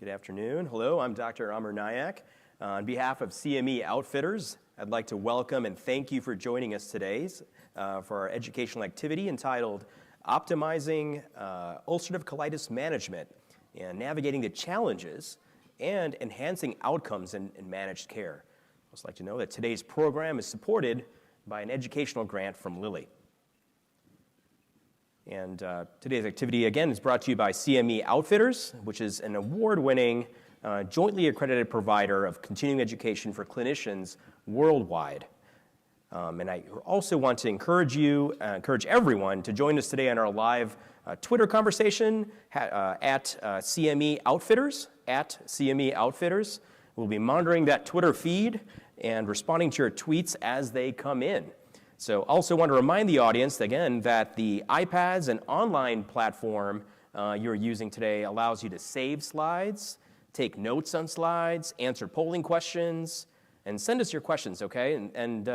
Good afternoon. Hello, I'm Dr. Amar Nayak. On behalf of CME Outfitters, I'd like to welcome and thank you for joining us today for our educational activity entitled Optimizing Ulcerative Colitis Management and Navigating the Challenges and Enhancing Outcomes in Managed Care. I'd also like to know that today's program is supported by an educational grant from Lilly. And today's activity, again, is brought to you by CME Outfitters, which is an award-winning, jointly accredited provider of continuing education for clinicians worldwide. And I also want to encourage everyone to join us today on our live Twitter conversation at CME Outfitters, We'll be monitoring that Twitter feed and responding to your tweets as they come in. So also want to remind the audience, again, that the iPads and online platform you're using today allows you to save slides, take notes on slides, answer polling questions, and send us your questions, okay?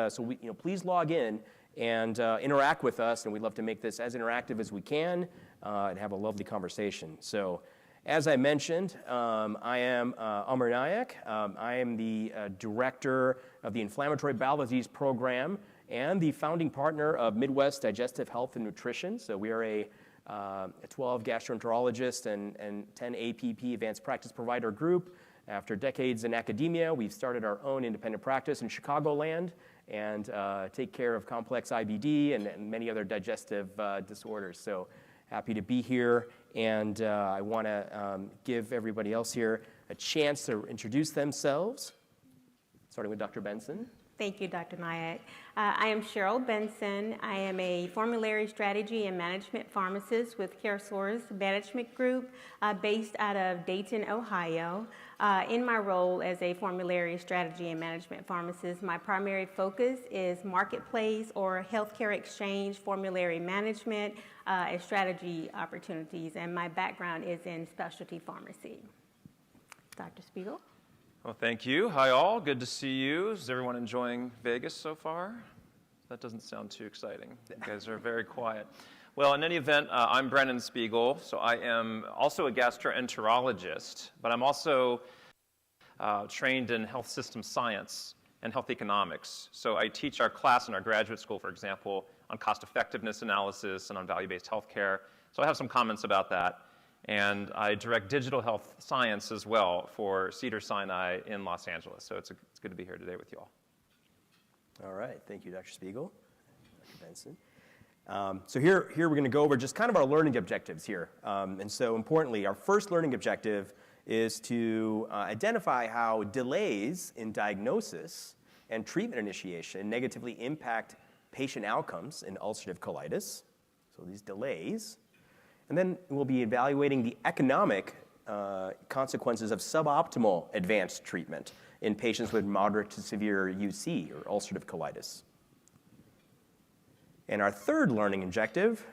So please log in and interact with us, and we'd love to make this as interactive as we can and have a lovely conversation. So as I mentioned, I am Amar Nayak. I am the director of the Inflammatory Bowel Disease Program and the founding partner of Midwest Digestive Health and Nutrition. So we are a 12 gastroenterologist and 10 APP advanced practice provider group. After decades in academia, we've started our own independent practice in Chicagoland and take care of complex IBD and many other digestive disorders. So happy to be here, and I want to give everybody else here a chance to introduce themselves, starting with Dr. Benson. Thank you, Dr. Nayak. I am Cheryl Benson. I am a formulary strategy and management pharmacist with CareSource Management Group based out of Dayton, Ohio. In my role as a formulary strategy and management pharmacist, my primary focus is marketplace or healthcare exchange formulary management and strategy opportunities, and my background is in specialty pharmacy. Dr. Spiegel? Well, thank you. Hi, all. Good to see you. Is everyone enjoying Vegas so far? That doesn't sound too exciting. You guys are very quiet. Well, in any event, I'm Brennan Spiegel. So I am also a gastroenterologist, but I'm also trained in health system science and health economics. So I teach our class in our graduate school, for example, on cost effectiveness analysis and on value-based healthcare. So I have some comments about that. And I direct digital health science as well for Cedars-Sinai in Los Angeles. So it's good to be here today with you all. All right. Thank you, Dr. Spiegel, Dr. Benson. So here we're going to go over just kind of our learning objectives here. And so importantly, our first learning objective is to identify how delays in diagnosis and treatment initiation negatively impact patient outcomes in ulcerative colitis. So these delays. And then we'll be evaluating the economic consequences of suboptimal advanced treatment in patients with moderate to severe UC, or ulcerative colitis. And our third learning objective,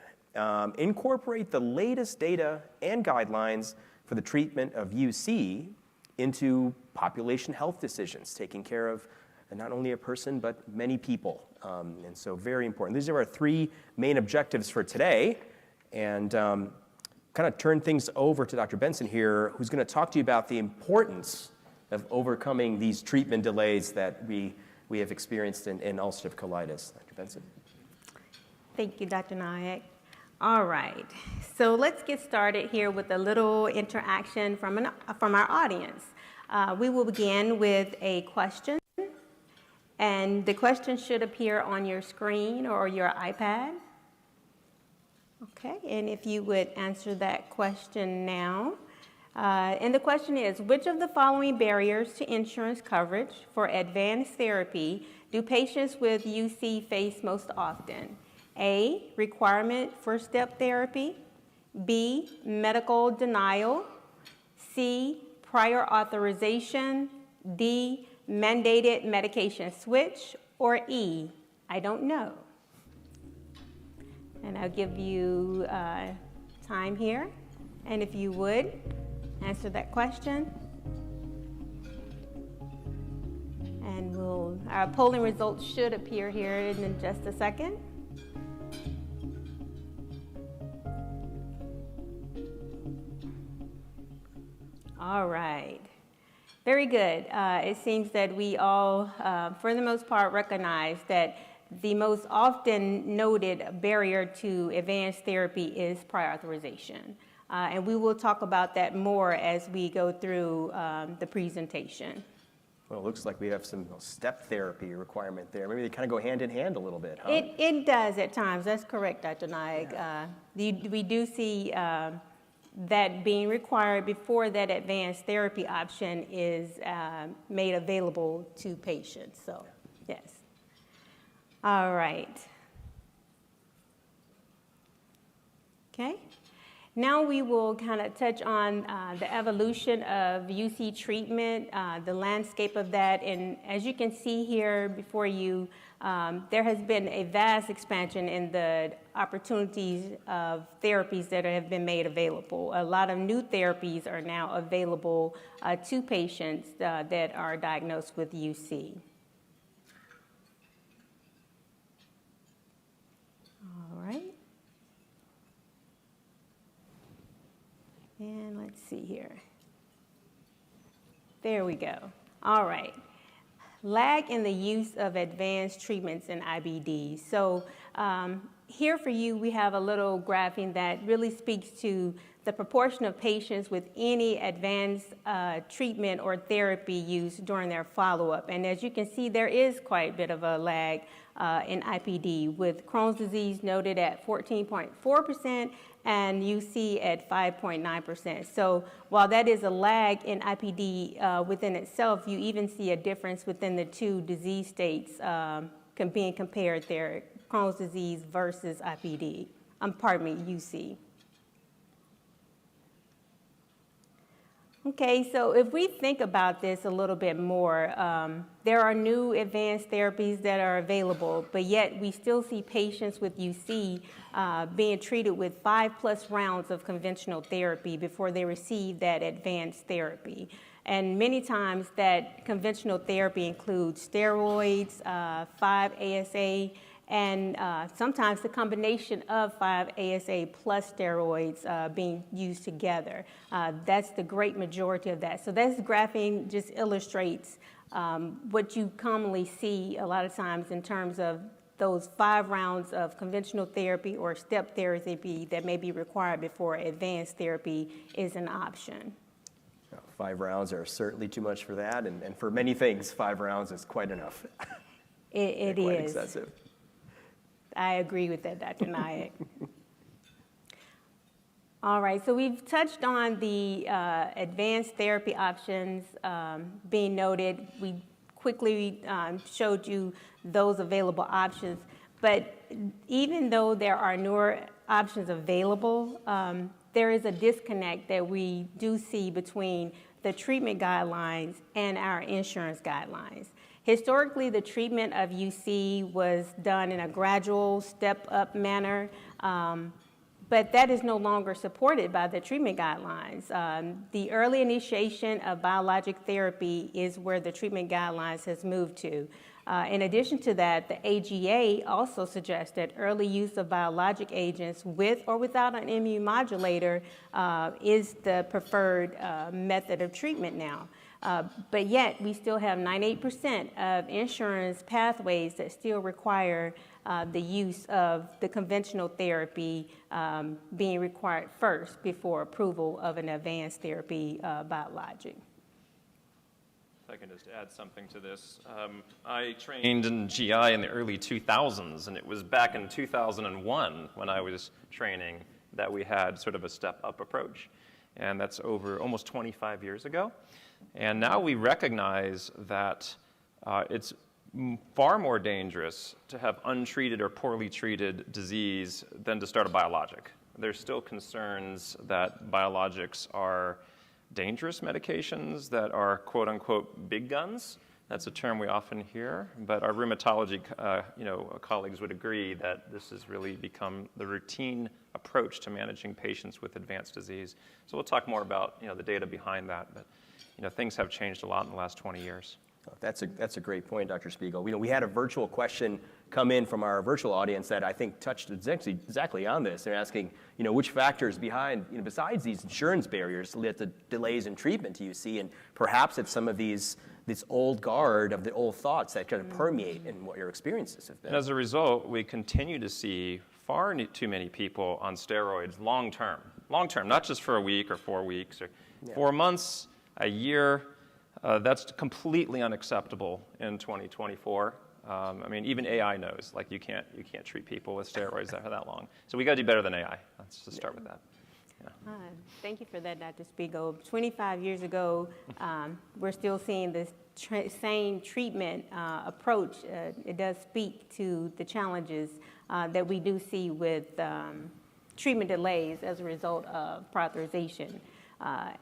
incorporate the latest data and guidelines for the treatment of UC into population health decisions, taking care of not only a person, but many people. And so very important. These are our three main objectives for today. And kind of turn things over to Dr. Benson here, who's going to talk to you about the importance of overcoming these treatment delays that we have experienced in ulcerative colitis. Dr. Benson. Thank you, Dr. Nayak. All right, so let's get started here with a little interaction from our audience. We will begin with a question, and the question should appear on your screen or your iPad. Okay, and if you would answer that question now. And the question is, which of the following barriers to insurance coverage for advanced therapy do patients with UC face most often? A, requirement for step therapy. B, medical denial. C, prior authorization. D, mandated medication switch. Or E, I don't know. And I'll give you time here. And if you would, answer that question. And our polling results should appear here in just a second. All right. Very good. It seems that we all, for the most part, recognize that the most often noted barrier to advanced therapy is prior authorization. And we will talk about that more as we go through the presentation. Well, it looks like we have some step therapy requirement there. Maybe they kind of go hand in hand a little bit, huh? It does at times. That's correct, Dr. Nayak. Yeah. We do see that being required before that advanced therapy option is made available to patients. So, yes. All right. Okay. Now we will kind of touch on the evolution of UC treatment, the landscape of that. And as you can see here before you, there has been a vast expansion in the opportunities of therapies that have been made available. A lot of new therapies are now available to patients that are diagnosed with UC. All right. And let's see here. There we go. All right. Lag in the use of advanced treatments in IBD. So here for you, we have a little graphing that really speaks to the proportion of patients with any advanced treatment or therapy used during their follow-up. And as you can see, there is quite a bit of a lag in IBD, with Crohn's disease noted at 14.4% and UC at 5.9%. So while that is a lag in IBD within itself, you even see a difference within the two disease states being compared there, Crohn's disease versus IBD. UC. Okay, so if we think about this a little bit more, there are new advanced therapies that are available, but yet we still see patients with UC being treated with 5+ rounds of conventional therapy before they receive that advanced therapy. And many times that conventional therapy includes steroids, 5-ASA, and sometimes the combination of 5-ASA plus steroids being used together. That's the great majority of that. So this graphing just illustrates what you commonly see a lot of times in terms of those 5 rounds of conventional therapy or step therapy that may be required before advanced therapy is an option. 5 rounds are certainly too much for that, and for many things, 5 rounds is quite enough. It quite is. Excessive. I agree with that, Dr. Nayak. All right, so we've touched on the advanced therapy options being noted. We quickly showed you those available options. But even though there are newer options available, there is a disconnect that we do see between the treatment guidelines and our insurance guidelines. Historically, the treatment of UC was done in a gradual step-up manner, but that is no longer supported by the treatment guidelines. The early initiation of biologic therapy is where the treatment guidelines has moved to. In addition to that, the AGA also suggests that early use of biologic agents with or without an immune modulator is the preferred method of treatment now. But yet, we still have 98% of insurance pathways that still require the use of the conventional therapy being required first before approval of an advanced therapy biologic. If I can just add something to this. I trained in GI in the early 2000s, and it was back in 2001 when I was training that we had sort of a step-up approach. And that's over almost 25 years ago. And now we recognize that it's far more dangerous to have untreated or poorly treated disease than to start a biologic. There's still concerns that biologics are dangerous medications that are quote-unquote big guns. That's a term we often hear, but our rheumatology colleagues would agree that this has really become the routine approach to managing patients with advanced disease. So we'll talk more about the data behind that, but things have changed a lot in the last 20 years. That's a great point, Dr. Spiegel. We had a virtual question come in from our virtual audience that I think touched exactly on this. They're asking, which factors behind, besides these insurance barriers led to delays in treatment do you see? And perhaps it's some of this old guard of the old thoughts that kind of permeate in what your experiences have been. And as a result, we continue to see far too many people on steroids long term, not just for a week or 4 weeks or 4 months, a year. That's completely unacceptable in 2024. Even AI knows, you can't treat people with steroids for that long. So we got to do better than AI. Let's just start with that. Yeah. Thank you for that, Dr. Spiegel. 25 years ago, we're still seeing this same treatment approach. It does speak to the challenges that we do see with treatment delays as a result of prior authorization.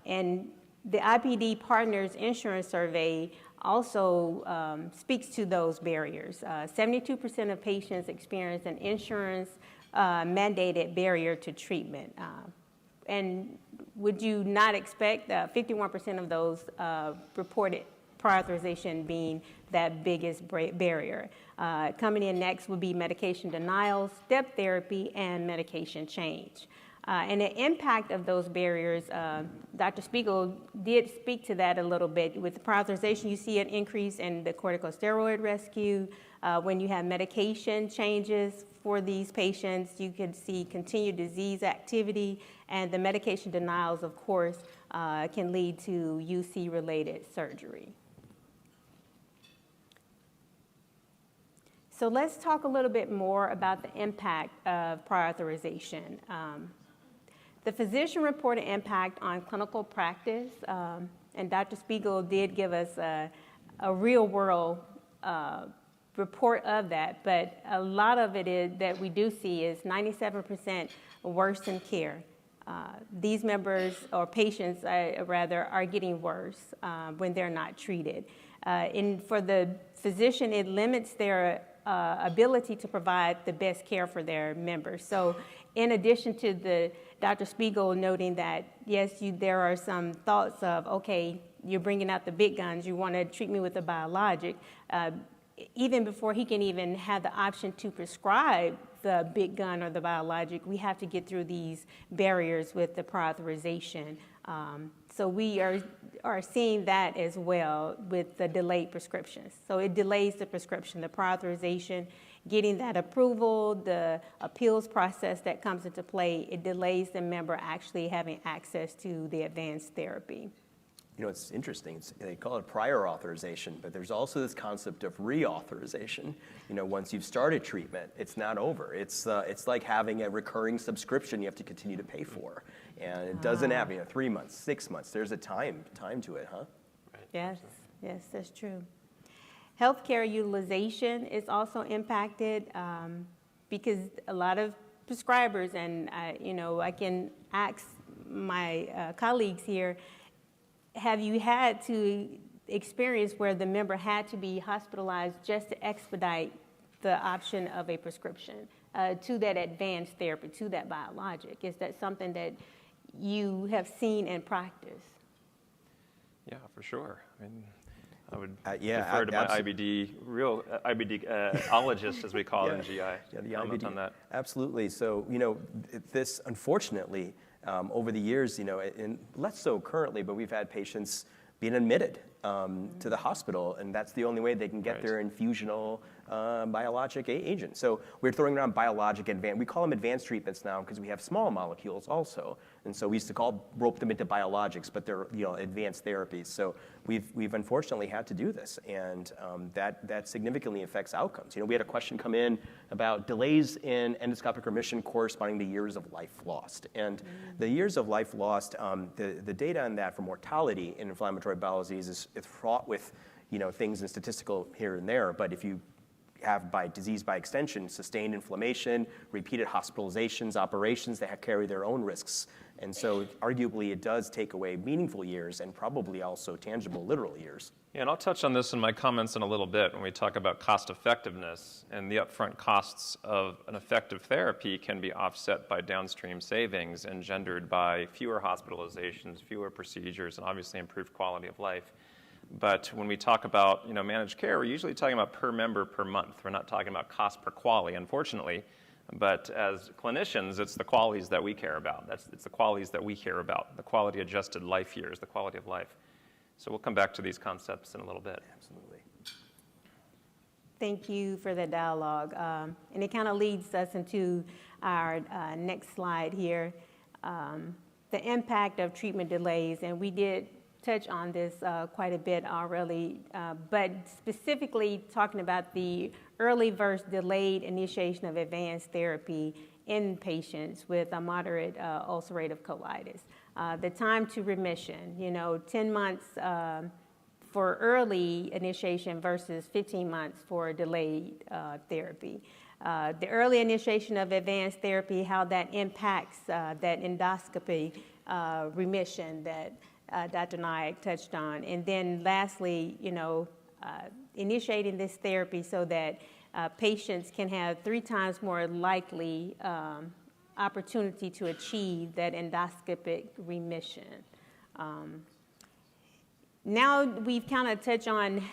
And the IPD Partners Insurance Survey also speaks to those barriers. 72% of patients experience an insurance mandated barrier to treatment. And would you not expect 51% of those reported prior authorization being that biggest barrier? Coming in next would be medication denials, step therapy, and medication change. And the impact of those barriers, Dr. Spiegel did speak to that a little bit. With the prior authorization, you see an increase in the corticosteroid rescue. When you have medication changes for these patients, you could see continued disease activity, and the medication denials, of course, can lead to UC-related surgery. So let's talk a little bit more about the impact of prior authorization. The physician-reported impact on clinical practice, and Dr. Spiegel did give us a real-world report of that, but a lot of it is that we do see is 97% worsened care. These members, or patients rather, are getting worse when they're not treated. And for the physician, it limits their ability to provide the best care for their members. So in addition to Dr. Spiegel noting that, yes, there are some thoughts of, okay, you're bringing out the big guns, you want to treat me with a biologic. Even before he can even have the option to prescribe the big gun or the biologic, we have to get through these barriers with the prior authorization. So we are seeing that as well with the delayed prescriptions. So it delays the prescription, the prior authorization, getting that approval, the appeals process that comes into play, it delays the member actually having access to the advanced therapy. It's interesting. They call it prior authorization, but there's also this concept of reauthorization. Once you've started treatment, it's not over. It's like having a recurring subscription you have to continue to pay for, and it doesn't happen. 3 months, 6 months. There's a time to it, huh? Yes, that's true. Healthcare utilization is also impacted because a lot of prescribers, and I can ask my colleagues here, have you had to experience where the member had to be hospitalized just to expedite the option of a prescription to that advanced therapy, to that biologic? Is that something that you have seen in practice? Yeah, for sure. I would yeah, defer to my IBD-ologist, as we call it in GI. Yeah, the IBD on that. Absolutely. So, this, unfortunately, over the years, and less so currently, but we've had patients being admitted to the hospital, and that's the only way they can get their infusional biologic agent. So we're throwing around biologic advanced. We call them advanced treatments now because we have small molecules also, and so we used to rope them into biologics, but they're advanced therapies. So we've unfortunately had to do this, and that significantly affects outcomes. We had a question come in about delays in endoscopic remission corresponding to years of life lost, and the years of life lost, the data on that for mortality in inflammatory bowel disease is fraught with things in statistical here and there, but if you have by disease by extension, sustained inflammation, repeated hospitalizations, operations that carry their own risks. And so arguably it does take away meaningful years and probably also tangible literal years. Yeah, and I'll touch on this in my comments in a little bit when we talk about cost effectiveness, and the upfront costs of an effective therapy can be offset by downstream savings engendered by fewer hospitalizations, fewer procedures, and obviously improved quality of life. But when we talk about managed care, we're usually talking about per member per month. We're not talking about cost per quality, unfortunately. But as clinicians, it's the qualities that we care about. It's the qualities that we care about, the quality adjusted life years, the quality of life. So we'll come back to these concepts in a little bit. Absolutely. Thank you for the dialogue. And it kind of leads us into our next slide here, the impact of treatment delays. And we did touch on this quite a bit already, but specifically talking about the early versus delayed initiation of advanced therapy in patients with a moderate ulcerative colitis. The time to remission, 10 months for early initiation versus 15 months for delayed therapy. The early initiation of advanced therapy, how that impacts that endoscopy remission that Dr. Nayak touched on. And then lastly, initiating this therapy so that patients can have 3 times more likely opportunity to achieve that endoscopic remission. Now we've kind of touched on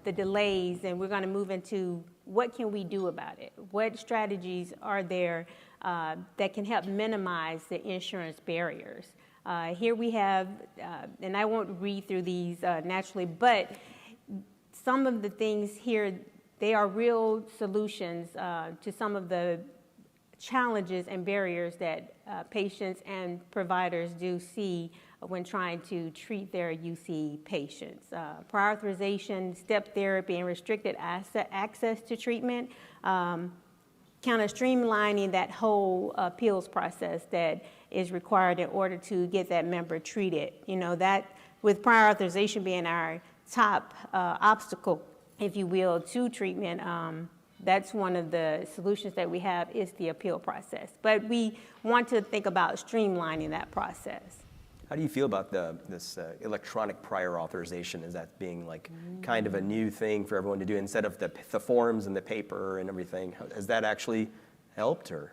the delays, and we're going to move into what can we do about it? What strategies are there that can help minimize the insurance barriers? Here we have, and I won't read through these naturally, but some of the things here, they are real solutions to some of the challenges and barriers that patients and providers do see when trying to treat their UC patients. Prior authorization, step therapy, and restricted access to treatment, kind of streamlining that whole appeals process that is required in order to get that member treated. That with prior authorization being our top obstacle, if you will, to treatment, that's one of the solutions that we have is the appeal process. But we want to think about streamlining that process. How do you feel about this electronic prior authorization? Is that being kind of a new thing for everyone to do instead of the forms and the paper and everything? Has that actually helped, or?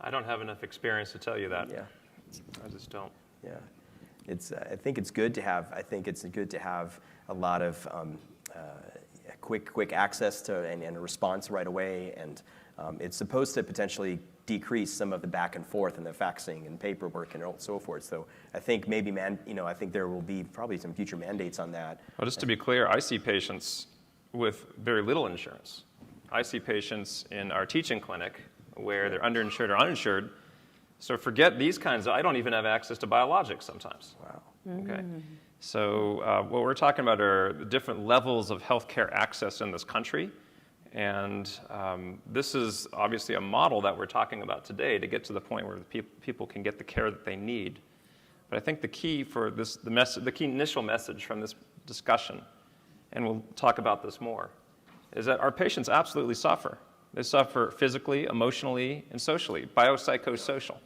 I don't have enough experience to tell you that. Yeah. I just don't. Yeah. I think it's good to have. I think it's good to have a lot of quick access to and a response right away, and it's supposed to potentially decrease some of the back and forth and the faxing and paperwork and so forth. So I think maybe I think there will be probably some future mandates on that. Well, just to be clear, I see patients with very little insurance. I see patients in our teaching clinic where they're underinsured or uninsured. So forget these kinds of, I don't even have access to biologics sometimes. Wow. Okay. So what we're talking about are the different levels of healthcare access in this country. And this is obviously a model that we're talking about today to get to the point where people can get the care that they need. But I think the key for this, the key initial message from this discussion, and we'll talk about this more, is that our patients absolutely suffer. They suffer physically, emotionally, and socially, biopsychosocial.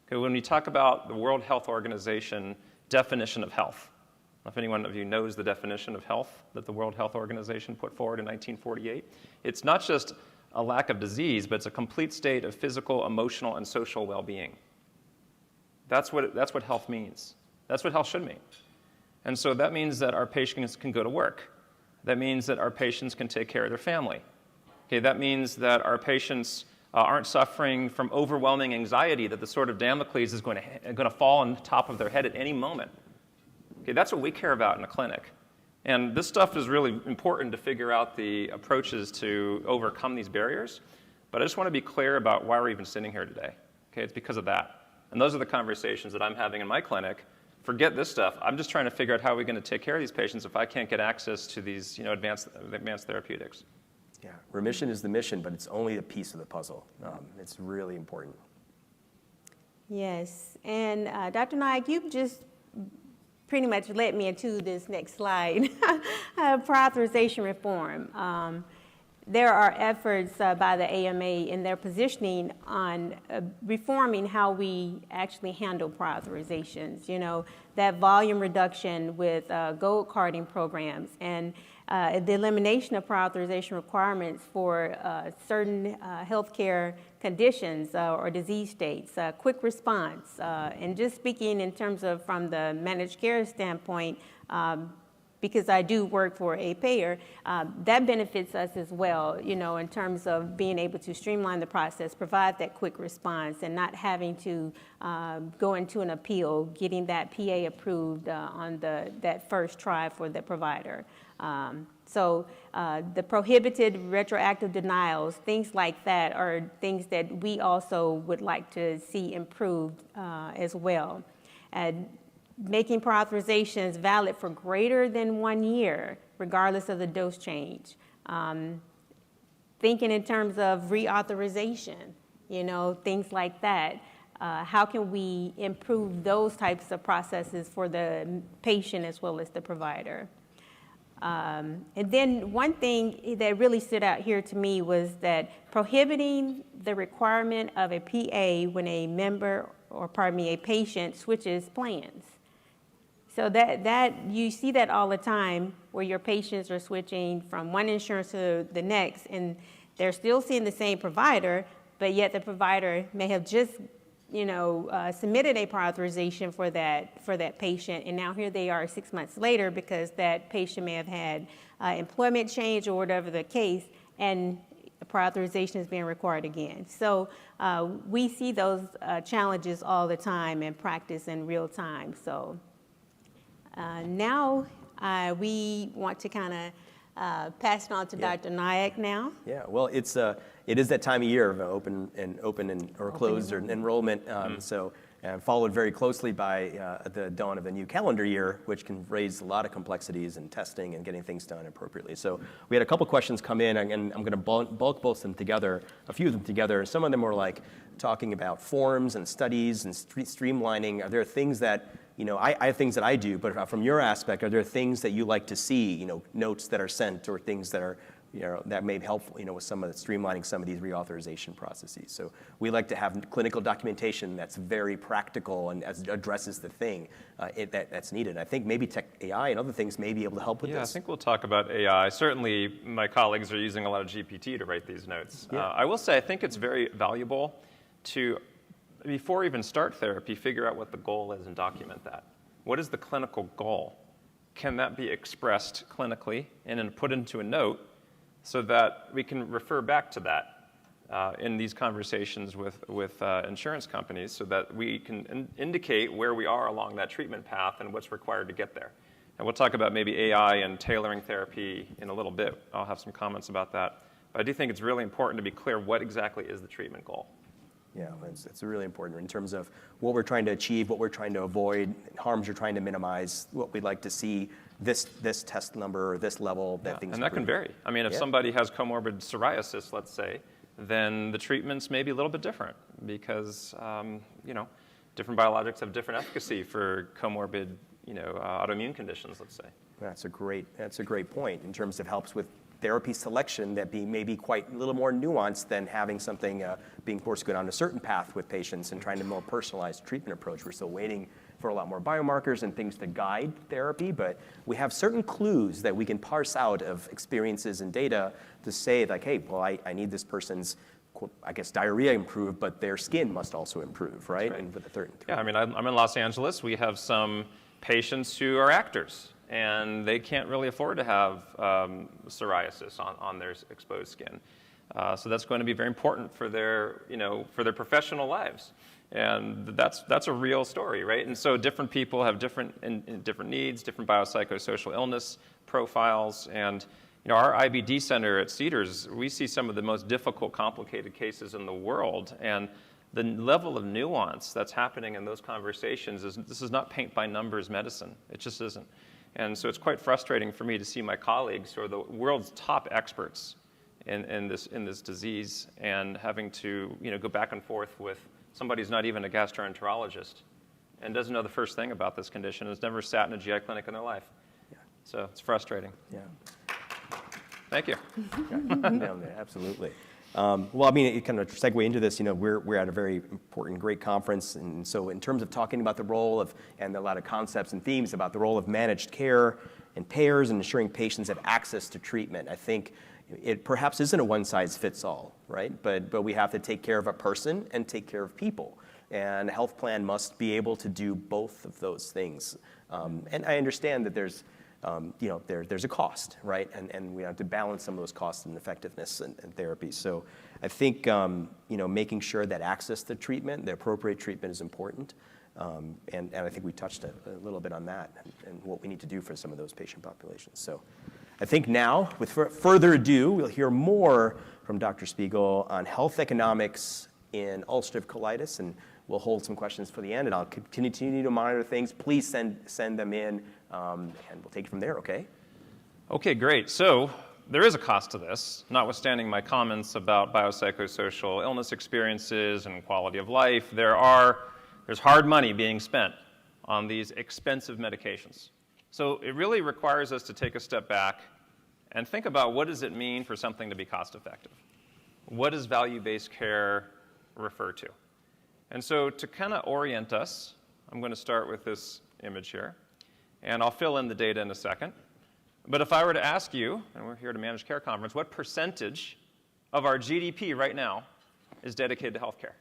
Okay, when we talk about the World Health Organization definition of health, I don't know if anyone of you knows the definition of health that the World Health Organization put forward in 1948. It's not just a lack of disease, but it's a complete state of physical, emotional, and social well-being. That's what health means. That's what health should mean. And so that means that our patients can go to work. That means that our patients can take care of their family. Okay, that means that our patients aren't suffering from overwhelming anxiety that the sword of Damocles is going to fall on top of their head at any moment. Okay, that's what we care about in a clinic. And this stuff is really important to figure out the approaches to overcome these barriers. But I just want to be clear about why we're even sitting here today. Okay, it's because of that. And those are the conversations that I'm having in my clinic. Forget this stuff. I'm just trying to figure out how we're going to take care of these patients if I can't get access to these advanced therapeutics. Yeah, remission is the mission, but it's only a piece of the puzzle. It's really important. Yes, and Dr. Nayak, you've just pretty much led me into this next slide, prior authorization reform. There are efforts by the AMA in their positioning on reforming how we actually handle prior authorizations, that volume reduction with gold carding programs and the elimination of prior authorization requirements for certain healthcare conditions or disease states, quick response, and just speaking in terms of from the managed care standpoint, because I do work for a payer, that benefits us as well, in terms of being able to streamline the process, provide that quick response, and not having to go into an appeal, getting that PA approved on that first try for the provider. So the prohibited retroactive denials, things like that, are things that we also would like to see improved as well. And making prior authorizations valid for greater than 1 year, regardless of the dose change. Thinking in terms of reauthorization, things like that. How can we improve those types of processes for the patient as well as the provider? And then one thing that really stood out here to me was that prohibiting the requirement of a PA when a patient switches plans. So that you see that all the time, where your patients are switching from one insurance to the next, and they're still seeing the same provider, but yet the provider may have just submitted a prior authorization for that patient, and now here they are 6 months later because that patient may have had employment change or whatever the case, and a prior authorization is being required again. So we see those challenges all the time in practice in real time. So now we want to kind of pass it on to Dr. Nayak now. Yeah, well, it is that time of year of open or closed or enrollment. Followed very closely by the dawn of a new calendar year, which can raise a lot of complexities in testing and getting things done appropriately. So we had a couple questions come in, and I'm going to bulk both them together, a few of them together. Some of them were like talking about forms and studies and streamlining. Are there things that I have things that I do, but from your aspect, are there things that you like to see, notes that are sent or things that are, that may be helpful, with some of the streamlining some of these reauthorization processes? So we like to have clinical documentation that's very practical and addresses the thing that's needed. I think maybe tech AI and other things may be able to help with this. Yeah, I think we'll talk about AI. Certainly, my colleagues are using a lot of GPT to write these notes. Yeah. I will say I think it's very valuable to, before even start therapy, figure out what the goal is and document that. What is the clinical goal? Can that be expressed clinically and then put into a note so that we can refer back to that in these conversations with insurance companies, so that we can indicate where we are along that treatment path and what's required to get there. And we'll talk about maybe AI and tailoring therapy in a little bit. I'll have some comments about that. But I do think it's really important to be clear what exactly is the treatment goal. Yeah, it's really important in terms of what we're trying to achieve, what we're trying to avoid, harms you're trying to minimize, what we'd like to see, this test number or this level, that things. And that can vary. I mean, if somebody has comorbid psoriasis, let's say, then the treatments may be a little bit different because, different biologics have different efficacy for comorbid, autoimmune conditions, let's say. That's a great point in terms of helps with therapy selection that may be quite a little more nuanced than having something being forced to go down a certain path with patients and trying to more personalized treatment approach. We're still waiting for a lot more biomarkers and things to guide therapy, but we have certain clues that we can parse out of experiences and data to say like, hey, well, I need this person's, I guess, diarrhea improved, but their skin must also improve, right? Right. And with the third. Yeah, I mean, I'm in Los Angeles. We have some patients who are actors, and they can't really afford to have psoriasis on their exposed skin. So that's going to be very important for their professional lives. And that's a real story, right? And so different people have different needs, different biopsychosocial illness profiles. And our IBD center at Cedars, we see some of the most difficult, complicated cases in the world. And the level of nuance that's happening in those conversations this is not paint by numbers medicine. It just isn't. And so it's quite frustrating for me to see my colleagues who are the world's top experts in this disease and having to go back and forth with somebody who's not even a gastroenterologist and doesn't know the first thing about this condition, has never sat in a GI clinic in their life. Yeah. So it's frustrating. Yeah. Thank you. Yeah, absolutely. Well, I mean, it kind of segue into this, we're at a very important, great conference. And so in terms of talking about the role of, and a lot of concepts and themes about the role of managed care and payers and ensuring patients have access to treatment, I think it perhaps isn't a one-size-fits-all, right? But we have to take care of a person and take care of people. And a health plan must be able to do both of those things. And I understand that there's there's a cost, right? And we have to balance some of those costs and effectiveness and therapy. So I think, making sure that access to treatment, the appropriate treatment, is important. And I think we touched a little bit on that and what we need to do for some of those patient populations. So I think now, with further ado, we'll hear more from Dr. Spiegel on health economics in ulcerative colitis, and we'll hold some questions for the end, and I'll continue to monitor things. Please send them in, and we'll take it from there, okay? Okay, great. So there is a cost to this, notwithstanding my comments about biopsychosocial illness experiences and quality of life. There's hard money being spent on these expensive medications. So it really requires us to take a step back and think about, what does it mean for something to be cost effective? What does value-based care refer to? And so to kind of orient us, I'm going to start with this image here, and I'll fill in the data in a second. But if I were to ask you, and we're here at a managed care conference, what percentage of our GDP right now is dedicated to healthcare?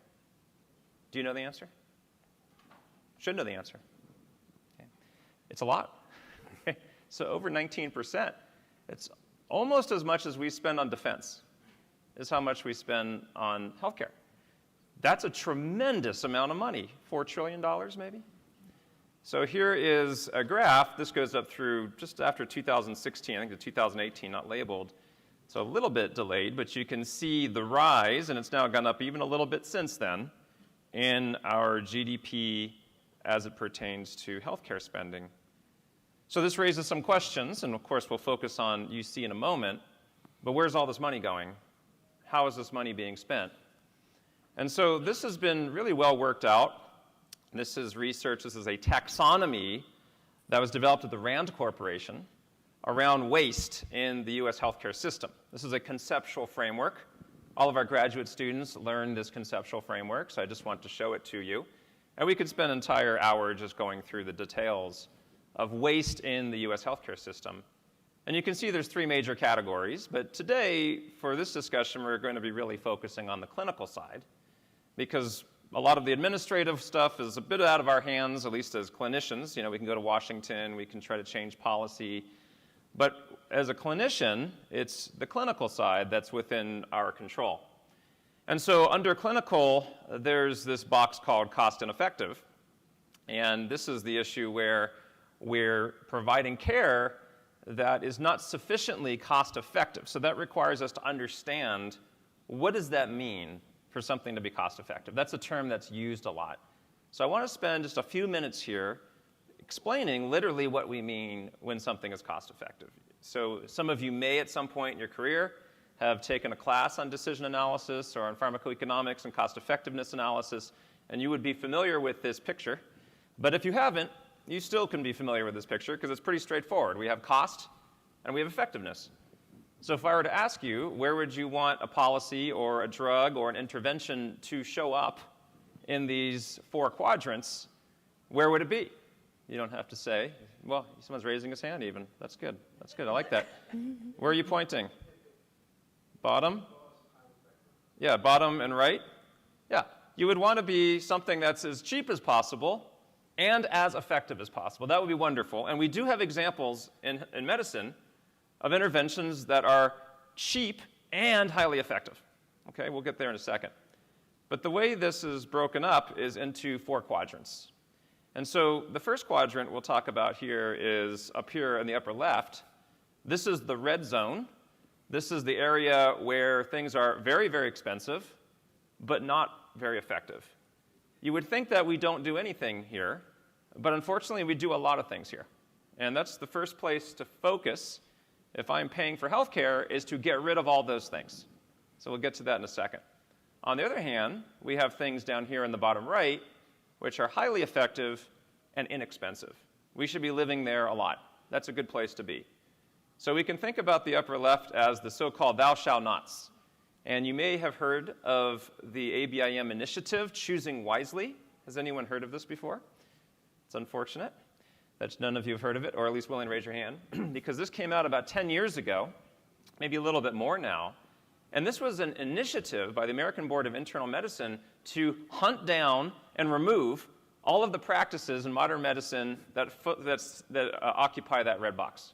Do you know the answer? Should know the answer. Okay. It's a lot. So over 19%. It's almost as much as we spend on defense is how much we spend on healthcare. That's a tremendous amount of money, $4 trillion maybe. So here is a graph. This goes up through just after 2016, I think to 2018, not labeled. So a little bit delayed, but you can see the rise, and it's now gone up even a little bit since then, in our GDP as it pertains to healthcare spending. So this raises some questions, and of course we'll focus on UC in a moment, but where's all this money going? How is this money being spent? And so this has been really well worked out. This is research, this is a taxonomy that was developed at the RAND Corporation around waste in the US healthcare system. This is a conceptual framework. All of our graduate students learn this conceptual framework, so I just want to show it to you. And we could spend an entire hour just going through the details of waste in the US healthcare system. And you can see there's three major categories, but today, for this discussion, we're going to be really focusing on the clinical side, because a lot of the administrative stuff is a bit out of our hands, at least as clinicians. We can go to Washington, we can try to change policy, but as a clinician, it's the clinical side that's within our control. And so under clinical, there's this box called cost and effective, and this is the issue where we're providing care that is not sufficiently cost effective. So that requires us to understand, what does that mean for something to be cost effective? That's a term that's used a lot. So I want to spend just a few minutes here explaining literally what we mean when something is cost effective. So some of you may at some point in your career have taken a class on decision analysis or on pharmacoeconomics and cost effectiveness analysis, and you would be familiar with this picture. But if you haven't, you still can be familiar with this picture because it's pretty straightforward. We have cost and we have effectiveness. So if I were to ask you, where would you want a policy or a drug or an intervention to show up in these four quadrants, where would it be? You don't have to say. Well, someone's raising his hand even. That's good. That's good. I like that. Where are you pointing? Bottom? Yeah, bottom and right? Yeah. You would want to be something that's as cheap as possible and as effective as possible. That would be wonderful. And we do have examples in medicine of interventions that are cheap and highly effective. Okay, we'll get there in a second. But the way this is broken up is into four quadrants. And so the first quadrant we'll talk about here is up here in the upper left. This is the red zone. This is the area where things are very, very expensive, but not very effective. You would think that we don't do anything here, but unfortunately we do a lot of things here. And that's the first place to focus if I'm paying for healthcare, is to get rid of all those things. So we'll get to that in a second. On the other hand, we have things down here in the bottom right, which are highly effective and inexpensive. We should be living there a lot. That's a good place to be. So we can think about the upper left as the so-called thou shalt nots. And you may have heard of the ABIM initiative, Choosing Wisely. Has anyone heard of this before? It's unfortunate that none of you have heard of it, or at least willing to raise your hand, because this came out about 10 years ago, maybe a little bit more now. And this was an initiative by the American Board of Internal Medicine to hunt down and remove all of the practices in modern medicine that occupy that red box.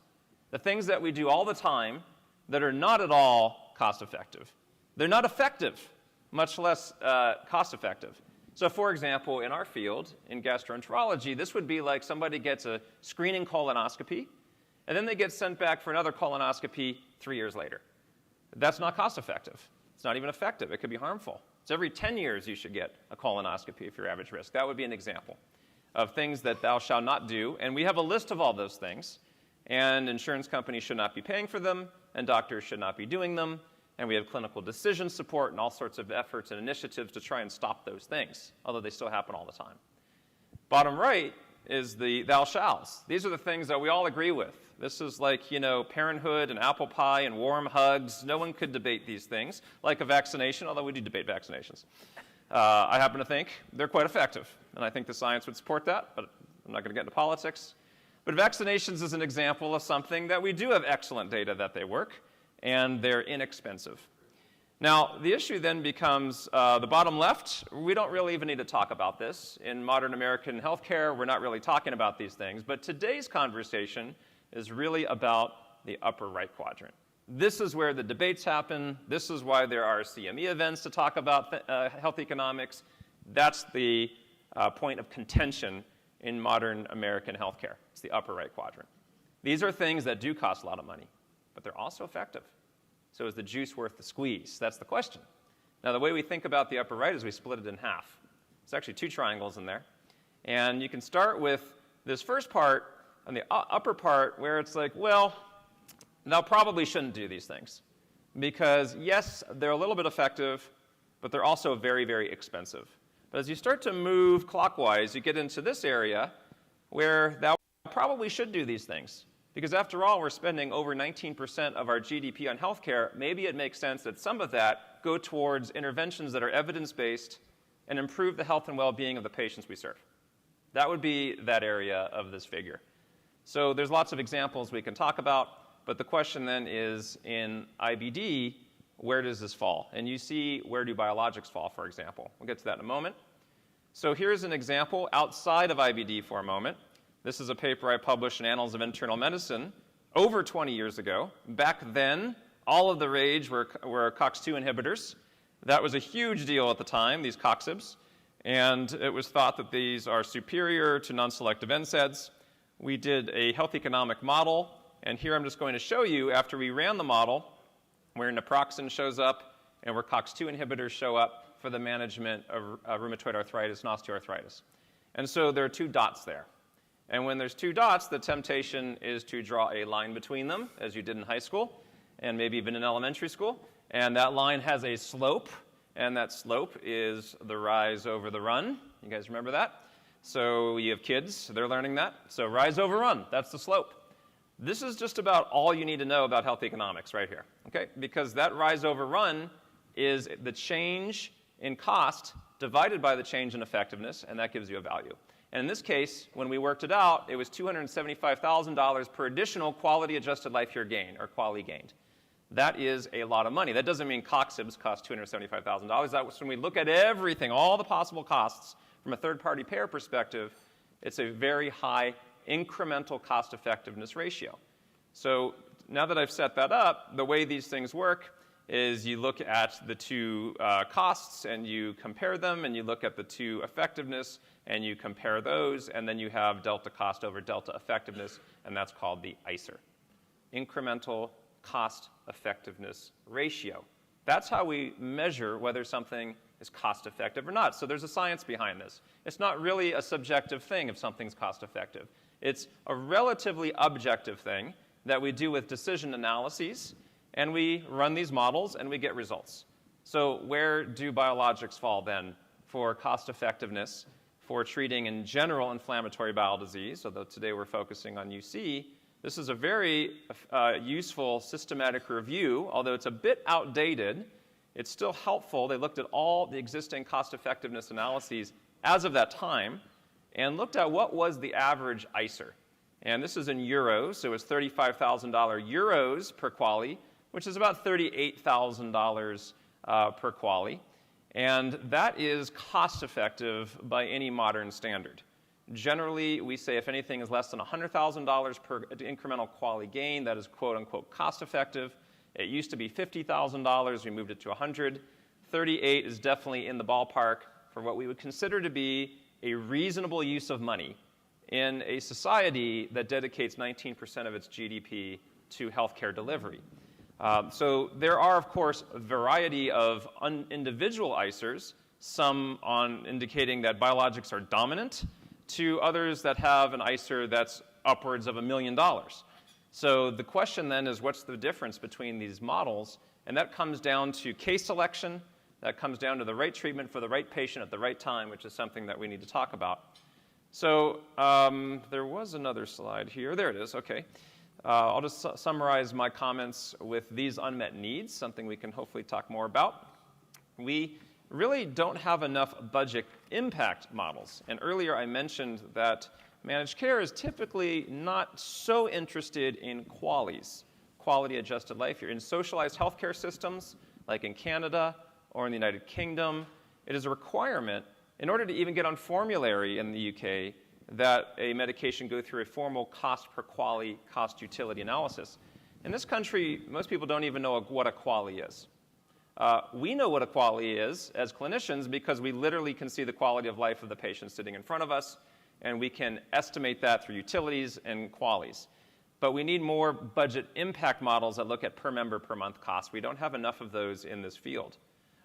The things that we do all the time that are not at all cost-effective. They're not effective, much less cost-effective. So for example, in our field, in gastroenterology, this would be like somebody gets a screening colonoscopy, and then they get sent back for another colonoscopy 3 years later. That's not cost-effective. It's not even effective. It could be harmful. So every 10 years you should get a colonoscopy if you're average risk. That would be an example of things that thou shalt not do. And we have a list of all those things. And insurance companies should not be paying for them, and doctors should not be doing them. And we have clinical decision support and all sorts of efforts and initiatives to try and stop those things, although they still happen all the time. Bottom right is the thou shalls. These are the things that we all agree with. This is like, parenthood and apple pie and warm hugs. No one could debate these things, like a vaccination, although we do debate vaccinations. I happen to think they're quite effective, and I think the science would support that, but I'm not going to get into politics. But vaccinations is an example of something that we do have excellent data that they work, and they're inexpensive. Now, the issue then becomes the bottom left. We don't really even need to talk about this. In modern American healthcare, we're not really talking about these things. But today's conversation is really about the upper right quadrant. This is where the debates happen. This is why there are CME events to talk about health economics. That's the point of contention in modern American healthcare. It's the upper right quadrant. These are things that do cost a lot of money, but they're also effective. So is the juice worth the squeeze? That's the question. Now, the way we think about the upper right is we split it in half. It's actually two triangles in there. And you can start with this first part on the upper part where it's like, well, thou probably shouldn't do these things. Because, yes, they're a little bit effective, but they're also very, very expensive. But as you start to move clockwise, you get into this area where thou probably should do these things. Because after all, we're spending over 19% of our GDP on healthcare. Maybe it makes sense that some of that go towards interventions that are evidence-based and improve the health and well-being of the patients we serve. That would be that area of this figure. So there's lots of examples we can talk about, but the question then is, in IBD, where does this fall? And you see, where do biologics fall, for example? We'll get to that in a moment. So here's an example outside of IBD for a moment. This is a paper I published in Annals of Internal Medicine over 20 years ago. Back then, all of the rage were COX-2 inhibitors. That was a huge deal at the time, these COXIBs. And it was thought that these are superior to non-selective NSAIDs. We did a health economic model. And here I'm just going to show you, after we ran the model, where naproxen shows up and where COX-2 inhibitors show up for the management of rheumatoid arthritis and osteoarthritis. And so there are two dots there. And when there's two dots, the temptation is to draw a line between them, as you did in high school, and maybe even in elementary school. And that line has a slope, and that slope is the rise over the run. You guys remember that? So you have kids, they're learning that. So rise over run, that's the slope. This is just about all you need to know about health economics right here, okay? Because that rise over run is the change in cost divided by the change in effectiveness, and that gives you a value. And in this case, when we worked it out, it was $275,000 per additional quality-adjusted life year gain, or QALY gained. That is a lot of money. That doesn't mean COXIBs cost $275,000. That's when we look at everything, all the possible costs, from a third-party payer perspective, it's a very high incremental cost-effectiveness ratio. So now that I've set that up, the way these things work is you look at the two costs and you compare them, and you look at the two effectiveness and you compare those, and then you have delta cost over delta effectiveness, and that's called the ICER, incremental cost effectiveness ratio. That's how we measure whether something is cost effective or not. So there's a science behind this. It's not really a subjective thing if something's cost effective. It's a relatively objective thing that we do with decision analyses, and we run these models and we get results. So where do biologics fall then for cost effectiveness for treating in general inflammatory bowel disease? Although today we're focusing on UC, this is a very useful systematic review. Although it's a bit outdated, it's still helpful. They looked at all the existing cost effectiveness analyses as of that time and looked at what was the average ICER. And this is in euros, so it was $35,000 euros per QALY, which is about $38,000 per QALY. And that is cost effective by any modern standard. Generally, we say if anything is less than $100,000 per incremental quality gain, that is quote unquote cost effective. It used to be $50,000, we moved it to 100. 38 is definitely in the ballpark for what we would consider to be a reasonable use of money in a society that dedicates 19% of its GDP to healthcare delivery. So there are, of course, a variety of individual ICERs, some on indicating that biologics are dominant, to others that have an ICER that's upwards of $1 million. So the question then is, what's the difference between these models? And that comes down to case selection. That comes down to the right treatment for the right patient at the right time, which is something that we need to talk about. So there was another slide here. There it is. OK. I'll just summarize my comments with these unmet needs, something we can hopefully talk more about. We really don't have enough budget impact models. And earlier I mentioned that managed care is typically not so interested in QALYs, quality adjusted life year. In socialized healthcare systems, like in Canada or in the United Kingdom, it is a requirement in order to even get on formulary in the UK that a medication go through a formal cost per quality, cost utility analysis. In this country, most people don't even know what a quality is. We know what a quality is as clinicians because we literally can see the quality of life of the patient sitting in front of us, and we can estimate that through utilities and QALYs. But we need more budget impact models that look at per member per month costs. We don't have enough of those in this field.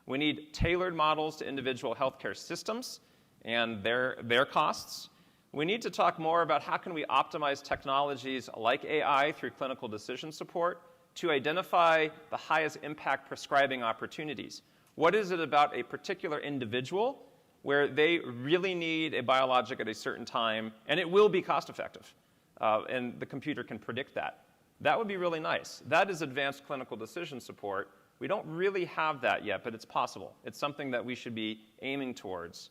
We need tailored models to individual healthcare systems and their costs. We need to talk more about how can we optimize technologies like AI through clinical decision support to identify the highest impact prescribing opportunities. What is it about a particular individual where they really need a biologic at a certain time, and it will be cost effective, and the computer can predict that? That would be really nice. That is advanced clinical decision support. We don't really have that yet, but it's possible. It's something that we should be aiming towards.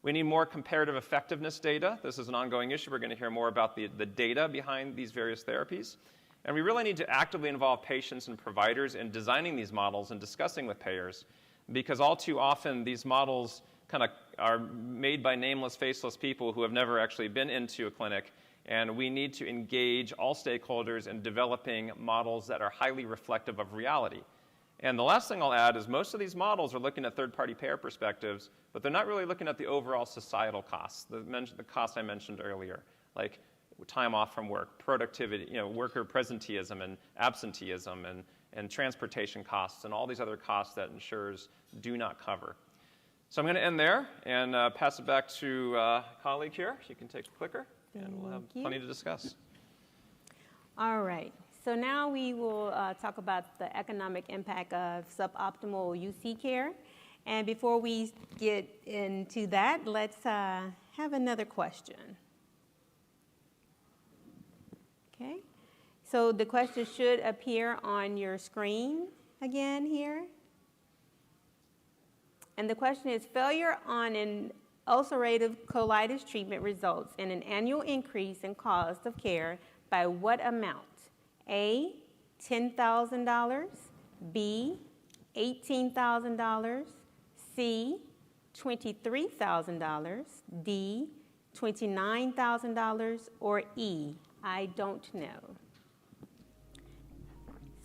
We need more comparative effectiveness data. This is an ongoing issue. We're going to hear more about the data behind these various therapies. And we really need to actively involve patients and providers in designing these models and discussing with payers, because all too often these models kind of are made by nameless, faceless people who have never actually been into a clinic. And we need to engage all stakeholders in developing models that are highly reflective of reality. And the last thing I'll add is most of these models are looking at third-party payer perspectives, but they're not really looking at the overall societal costs, the costs I mentioned earlier, like time off from work, productivity, worker presenteeism and absenteeism and transportation costs and all these other costs that insurers do not cover. So I'm going to end there and pass it back to a colleague here. She can take the clicker, and we'll have plenty to discuss. All right. So now we will talk about the economic impact of suboptimal UC care. And before we get into that, let's have another question. Okay. So the question should appear on your screen again here. And the question is, failure on an ulcerative colitis treatment results in an annual increase in cost of care by what amount? A, $10,000, B, $18,000, C, $23,000, D, $29,000, or E, I don't know.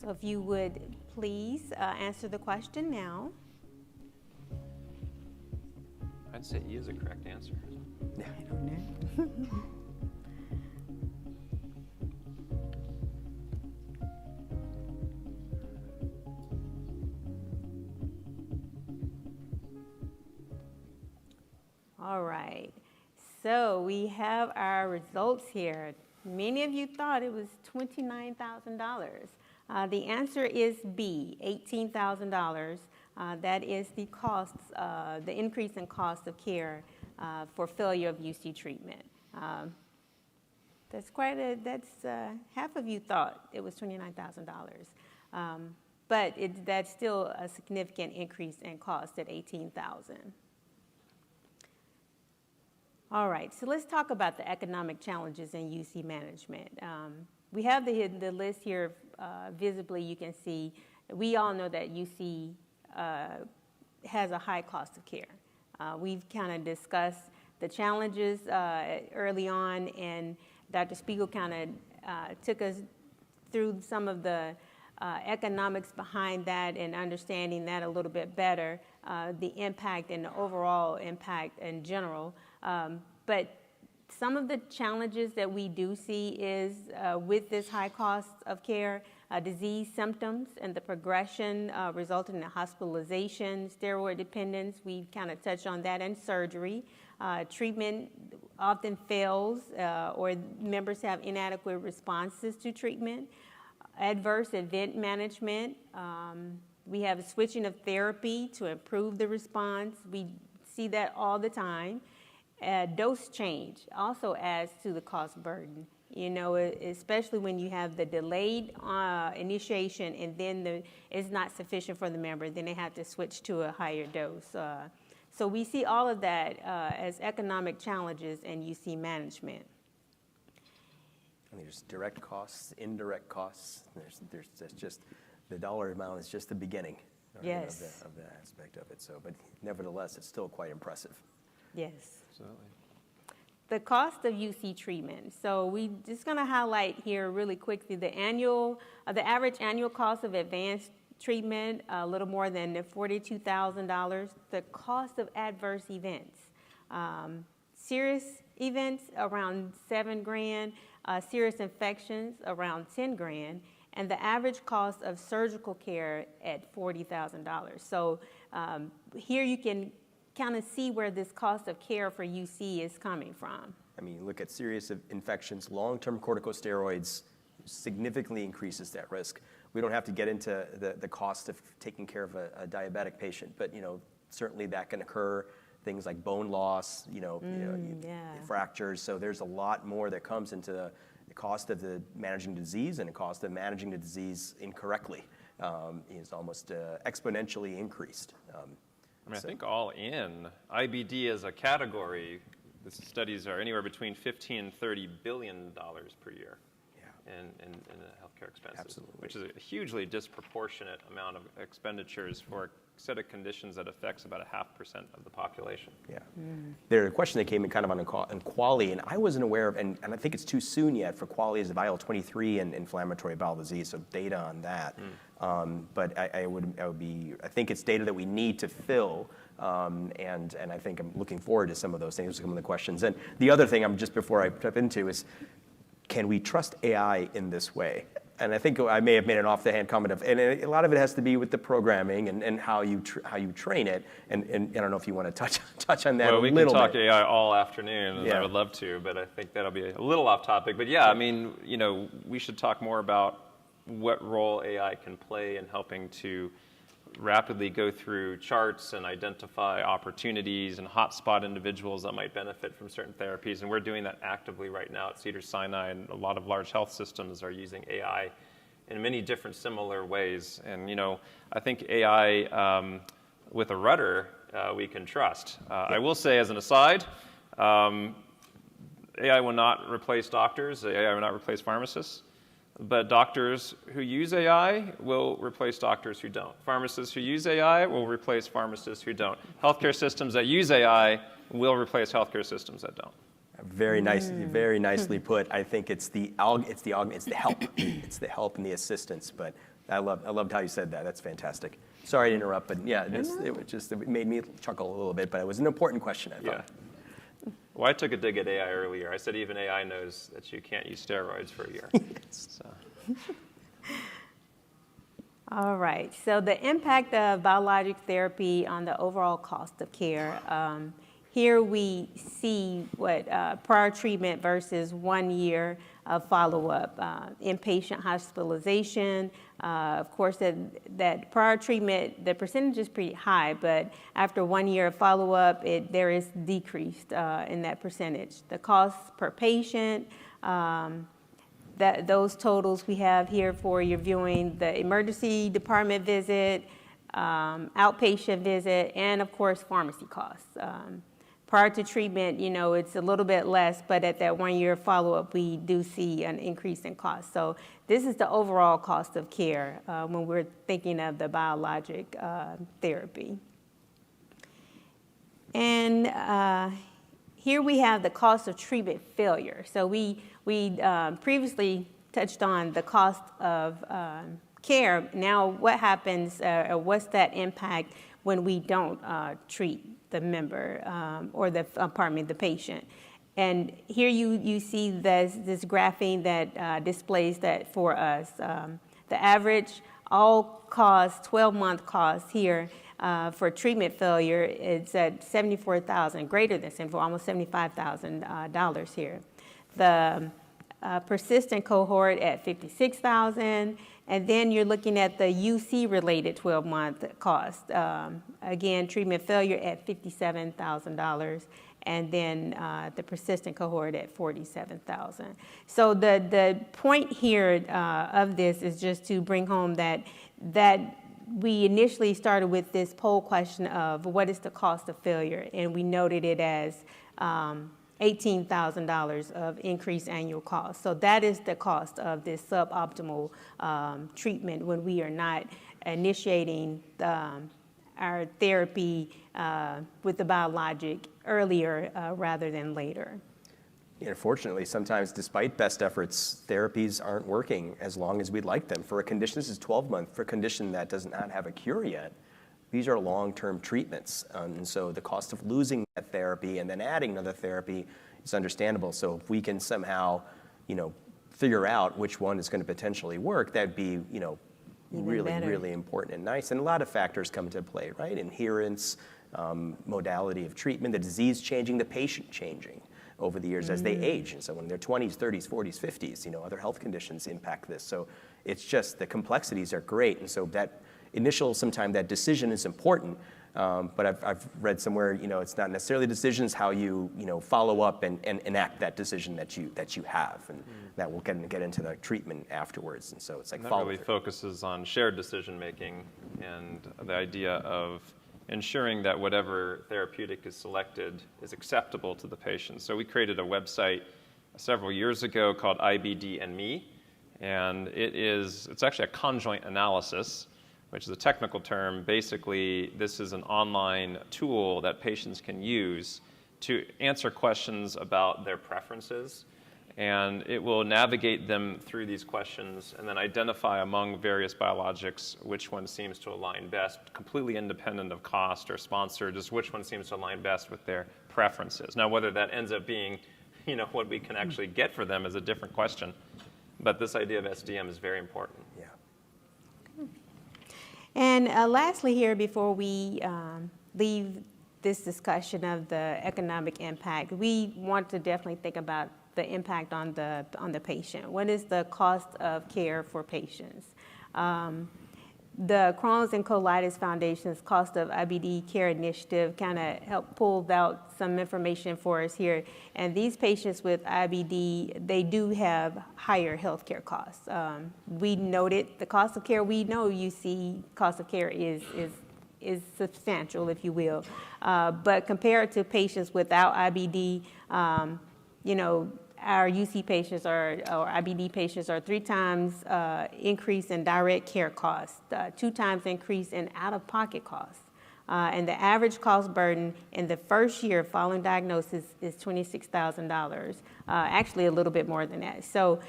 So if you would please answer the question now. I'd say E is the correct answer. I don't know. All right, so we have our results here. Many of you thought it was $29,000. The answer is B, $18,000. That is the costs, the increase in cost of care for failure of UC treatment. That's half of you thought it was $29,000. But that's still a significant increase in cost at $18,000. All right, so let's talk about the economic challenges in UC management. We have the list here visibly. You can see, we all know that UC has a high cost of care. We've kind of discussed the challenges early on, and Dr. Spiegel kind of took us through some of the economics behind that and understanding that a little bit better, the impact and the overall impact in general. But some of the challenges that we do see is with this high cost of care, disease symptoms and the progression resulting in hospitalization, steroid dependence, we kind of touched on that, and surgery. Treatment often fails or members have inadequate responses to treatment. Adverse event management. We have switching of therapy to improve the response. We see that all the time. Dose change also adds to the cost burden, especially when you have the delayed initiation and then it's not sufficient for the member, then they have to switch to a higher dose. So we see all of that as economic challenges and UC management. And there's direct costs, indirect costs. There's just the dollar amount is just the beginning, right, yes, of the aspect of it. So, but nevertheless, it's still quite impressive. Yes. Absolutely. The cost of UC treatment. So we just going to highlight here really quickly the average annual cost of advanced treatment, a little more than $42,000. The cost of adverse events, serious events around $7,000, serious infections around $10,000, and the average cost of surgical care at $40,000. So here you can kind of see where this cost of care for UC is coming from. I mean, look at serious infections, long-term corticosteroids significantly increases that risk. We don't have to get into the cost of taking care of a diabetic patient, but certainly that can occur. Things like bone loss, fractures. So there's a lot more that comes into the cost of managing disease, and the cost of managing the disease incorrectly is almost exponentially increased. I think all in, IBD as a category, the studies are anywhere between $15 and $30 billion per year in healthcare expenses. Absolutely. Which is a hugely disproportionate amount of expenditures for a set of conditions that affects about 0.5% of the population. Yeah. There's a question that came in kind of on QALY, and I wasn't aware of, and I think it's too soon yet for QALY as of IL-23 and inflammatory bowel disease, so data on that. But I think it's data that we need to fill, and I think I'm looking forward to some of those things, some of the questions. And the other thing just before I jump into is, can we trust AI in this way? And I think I may have made an off-the-hand comment and a lot of it has to be with the programming and how you train it. And I don't know if you want to touch on that a little bit. Well, we can talk AI all afternoon, and I would love to, but I think that'll be a little off topic. But yeah, I mean, we should talk more about what role AI can play in helping to rapidly go through charts and identify opportunities and hotspot individuals that might benefit from certain therapies. And we're doing that actively right now at Cedars-Sinai, and a lot of large health systems are using AI in many different similar ways. And I think AI with a rudder we can trust. I will say as an aside, AI will not replace doctors, AI will not replace pharmacists. But doctors who use AI will replace doctors who don't. Pharmacists who use AI will replace pharmacists who don't. Healthcare systems that use AI will replace healthcare systems that don't. Very nicely put. I think it's the help. It's the help and the assistance. But I loved how you said that. That's fantastic. Sorry to interrupt, but yeah, it made me chuckle a little bit. But it was an important question, I thought. Yeah. Well, I took a dig at AI earlier. I said even AI knows that you can't use steroids for a year. Yes. So. All right. So the impact of biologic therapy on the overall cost of care. Here we see what prior treatment versus 1 year of follow-up, inpatient hospitalization. Of course, that prior treatment, the percentage is pretty high, but after 1 year of follow-up, there is decreased in that percentage. The cost per patient, those totals we have here for your viewing, the emergency department visit, outpatient visit, and of course, pharmacy costs. Prior to treatment, it's a little bit less, but at that 1 year follow-up, we do see an increase in cost. So this is the overall cost of care when we're thinking of the biologic therapy. And here we have the cost of treatment failure. So we previously touched on the cost of care. Now, what happens, or what's that impact when we don't treat the member or the patient? And here you see this graphing that displays that for us. The average all cost, 12-month cost here for treatment failure, it's at $74,000, greater than for almost $75,000 here. The persistent cohort at $56,000, and then you're looking at the UC-related 12-month cost. Again, treatment failure at $57,000, and then the persistent cohort at $47,000. So the point here of this is just to bring home that we initially started with this poll question of what is the cost of failure, and we noted it as $18,000 of increased annual cost. So that is the cost of this suboptimal treatment when we are not initiating our therapy with the biologic earlier rather than later. Unfortunately, sometimes despite best efforts, therapies aren't working as long as we'd like them. For a condition, this is 12-month, for a condition that does not have a cure yet, these are long-term treatments. And so the cost of losing that therapy and then adding another therapy is understandable. So if we can somehow, figure out which one is going to potentially work, that'd be, really important and nice. And a lot of factors come into play, right? Adherence, modality of treatment, the disease changing, the patient changing over the years as they age. And so when they're 20s, 30s, 40s, 50s, other health conditions impact this. So it's just the complexities are great. And so that initial, sometimes that decision is important. But I've read somewhere, it's not necessarily decisions, how you, follow up and enact that decision that you have. And that will get into the treatment afterwards. And so it's like follow-up. That really focuses on shared decision making and the idea of ensuring that whatever therapeutic is selected is acceptable to the patient. So we created a website several years ago called IBD and Me, and it's actually a conjoint analysis, which is a technical term. Basically, this is an online tool that patients can use to answer questions about their preferences, and it will navigate them through these questions and then identify among various biologics which one seems to align best, completely independent of cost or sponsor, just which one seems to align best with their preferences. Now, whether that ends up being, what we can actually get for them is a different question, but this idea of SDM is very important. Yeah. And lastly here, before we leave this discussion of the economic impact, we want to definitely think about the impact on the patient. What is the cost of care for patients? The Crohn's and Colitis Foundation's Cost of IBD Care Initiative kind of helped pull out some information for us here. And these patients with IBD, they do have higher healthcare costs. We noted the cost of care. We know UC cost of care is substantial, if you will. But compared to patients without IBD, our UC patients or IBD patients are 3 times increase in direct care costs, 2 times increase in out-of-pocket costs. And the average cost burden in the first year following diagnosis is $26,000, actually a little bit more than that. So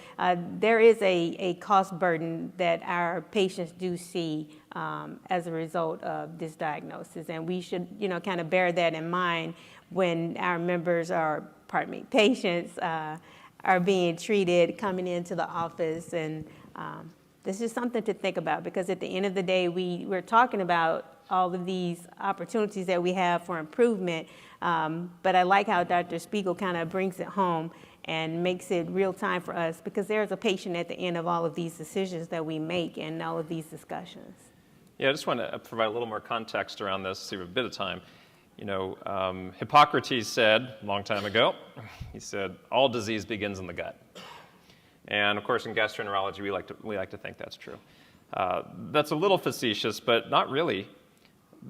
there is a cost burden that our patients do see as a result of this diagnosis. And we should, kind of bear that in mind when our members patients are being treated, coming into the office. And this is something to think about, because at the end of the day, we're talking about all of these opportunities that we have for improvement. But I like how Dr. Spiegel kind of brings it home and makes it real time for us, because there's a patient at the end of all of these decisions that we make and all of these discussions. Yeah, I just want to provide a little more context around this, so we have a bit of time. Hippocrates said a long time ago, he said, all disease begins in the gut. And of course, in gastroenterology, we like to think that's true. That's a little facetious, but not really.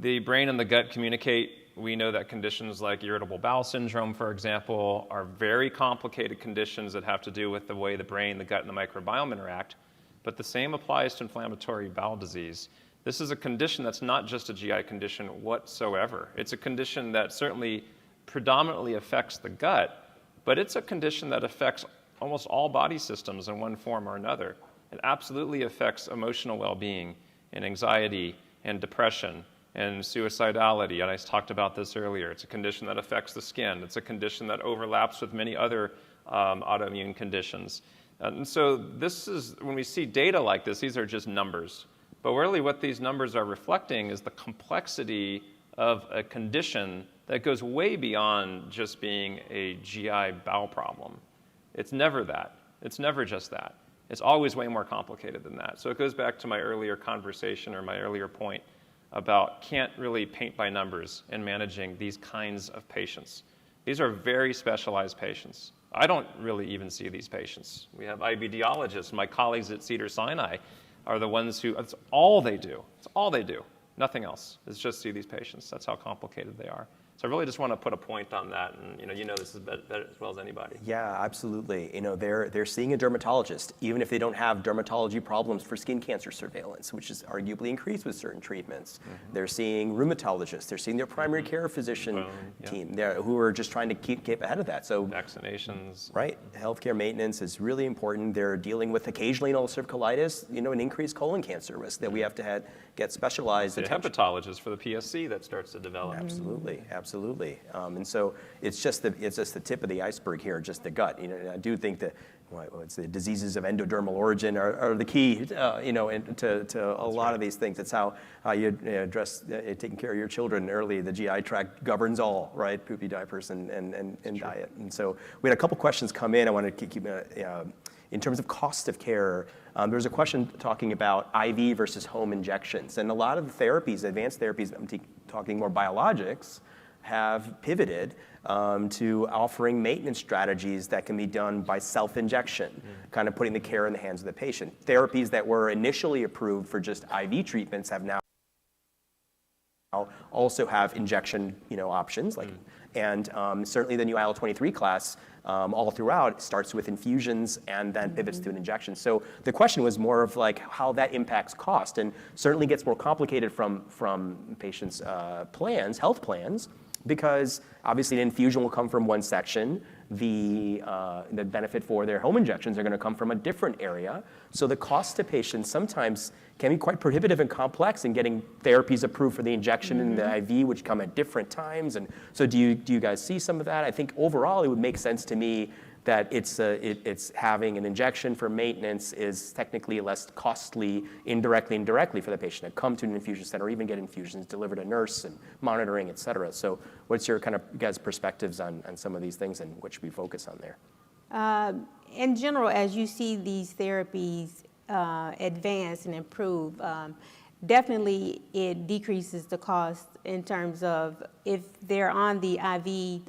The brain and the gut communicate. We know that conditions like irritable bowel syndrome, for example, are very complicated conditions that have to do with the way the brain, the gut, and the microbiome interact. But the same applies to inflammatory bowel disease. This is a condition that's not just a GI condition whatsoever. It's a condition that certainly predominantly affects the gut, but it's a condition that affects almost all body systems in one form or another. It absolutely affects emotional well-being and anxiety and depression and suicidality, and I talked about this earlier. It's a condition that affects the skin. It's a condition that overlaps with many other autoimmune conditions. And so this is, when we see data like this, these are just numbers. But really what these numbers are reflecting is the complexity of a condition that goes way beyond just being a GI bowel problem. It's never that. It's never just that. It's always way more complicated than that. So it goes back to my earlier conversation or my earlier point about can't really paint by numbers in managing these kinds of patients. These are very specialized patients. I don't really even see these patients. We have IBDologists. My colleagues at Cedars-Sinai are the ones who, that's all they do. It's all they do. Nothing else. It's just see these patients. That's how complicated they are. So I really just want to put a point on that, and you know this is better as well as anybody. Yeah, absolutely. They're seeing a dermatologist, even if they don't have dermatology problems for skin cancer surveillance, which is arguably increased with certain treatments. Mm-hmm. They're seeing rheumatologists. They're seeing their primary care physician team who are just trying to keep ahead of that. So vaccinations. Right. Healthcare maintenance is really important. They're dealing with occasionally an ulcerative colitis, an increased colon cancer risk that we have to get specialized attention. Hepatologist for the PSC that starts to develop. Absolutely. Absolutely. And so it's just the tip of the iceberg here, just the gut. I do think that it's the diseases of endodermal origin are the key, to a lot of these things. It's how you address taking care of your children early. The GI tract governs all, right? Poopy diapers and diet. And so we had a couple questions come in. I wanted to keep in terms of cost of care. There was a question talking about IV versus home injections. And a lot of the therapies, advanced therapies, I'm talking more biologics, have pivoted to offering maintenance strategies that can be done by self-injection, kind of putting the care in the hands of the patient. Therapies that were initially approved for just IV treatments have now also have injection options, and certainly the new IL-23 class all throughout starts with infusions and then pivots to an injection. So the question was more of like how that impacts cost, and certainly gets more complicated from patients' health plans, because obviously an infusion will come from one section. The benefit for their home injections are going to come from a different area. So the cost to patients sometimes can be quite prohibitive and complex in getting therapies approved for the injection and the IV, which come at different times. And so do you guys see some of that? I think overall it would make sense to me that it's having an injection for maintenance is technically less costly indirectly for the patient to come to an infusion center or even get infusions delivered to a nurse and monitoring, et cetera. So what's your kind of guys' perspectives on some of these things and what should we focus on there? In general, as you see these therapies advance and improve, definitely it decreases the cost in terms of if they're on the IV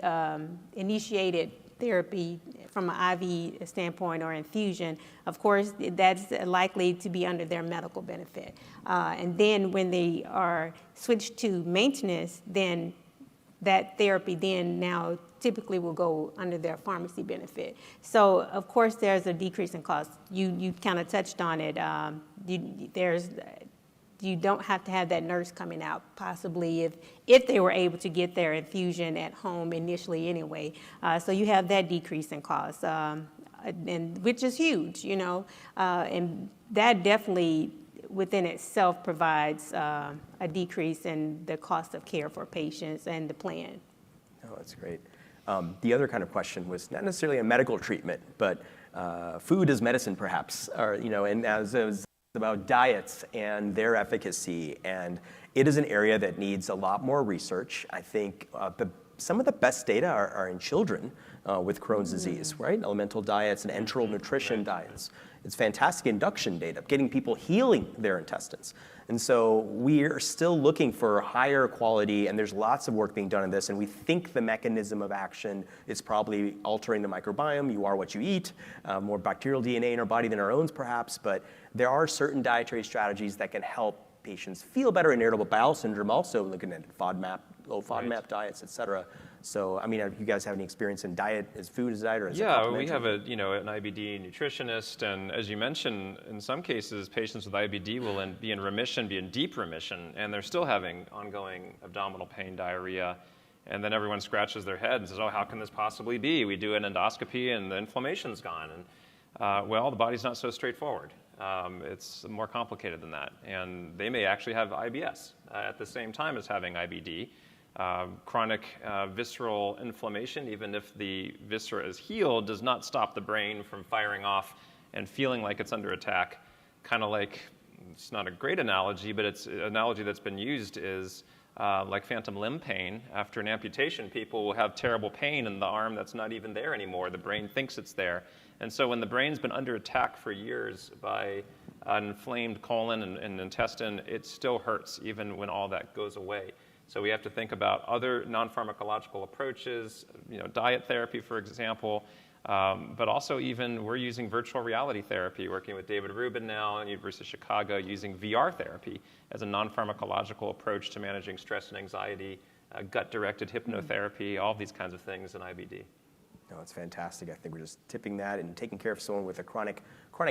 initiated therapy from an IV standpoint or infusion, of course, that's likely to be under their medical benefit. And then when they are switched to maintenance, then that therapy then now typically will go under their pharmacy benefit. So of course there's a decrease in cost. You kind of touched on it. You don't have to have that nurse coming out, possibly if they were able to get their infusion at home initially anyway. So you have that decrease in cost, and which is huge, and that definitely within itself provides a decrease in the cost of care for patients and the plan. Oh, that's great. The other kind of question was not necessarily a medical treatment, but food as medicine perhaps, or, and as it was about diets and their efficacy, and it is an area that needs a lot more research. I think some of the best data are in children with Crohn's disease, right? Elemental diets and enteral nutrition diets. It's fantastic induction data, getting people healing their intestines. And so we are still looking for higher quality, and there's lots of work being done on this, and we think the mechanism of action is probably altering the microbiome. You are what you eat, more bacterial DNA in our body than our own perhaps, but there are certain dietary strategies that can help patients feel better in irritable bowel syndrome, also looking at FODMAP, low FODMAP diets, et cetera. So, I mean, do you guys have any experience in diet, as food as diet, or as a Yeah, we complementary? have an IBD nutritionist, and as you mentioned, in some cases, patients with IBD will be in remission, be in deep remission, and they're still having ongoing abdominal pain, diarrhea, and then everyone scratches their head and says, oh, how can this possibly be? We do an endoscopy and the inflammation's gone. And well, the body's not so straightforward. It's more complicated than that. And they may actually have IBS at the same time as having IBD. Chronic visceral inflammation, even if the viscera is healed, does not stop the brain from firing off and feeling like it's under attack. Kind of like, it's not a great analogy, but it's an analogy that's been used is like phantom limb pain. After an amputation, people will have terrible pain in the arm that's not even there anymore. The brain thinks it's there. And so when the brain's been under attack for years by an inflamed colon and intestine, it still hurts even when all that goes away. So we have to think about other non-pharmacological approaches, diet therapy, for example, but also even we're using virtual reality therapy, working with David Rubin now at the University of Chicago, using VR therapy as a non-pharmacological approach to managing stress and anxiety, gut-directed hypnotherapy, all these kinds of things in IBD. No, it's fantastic. I think we're just tipping that, and taking care of someone with a chronic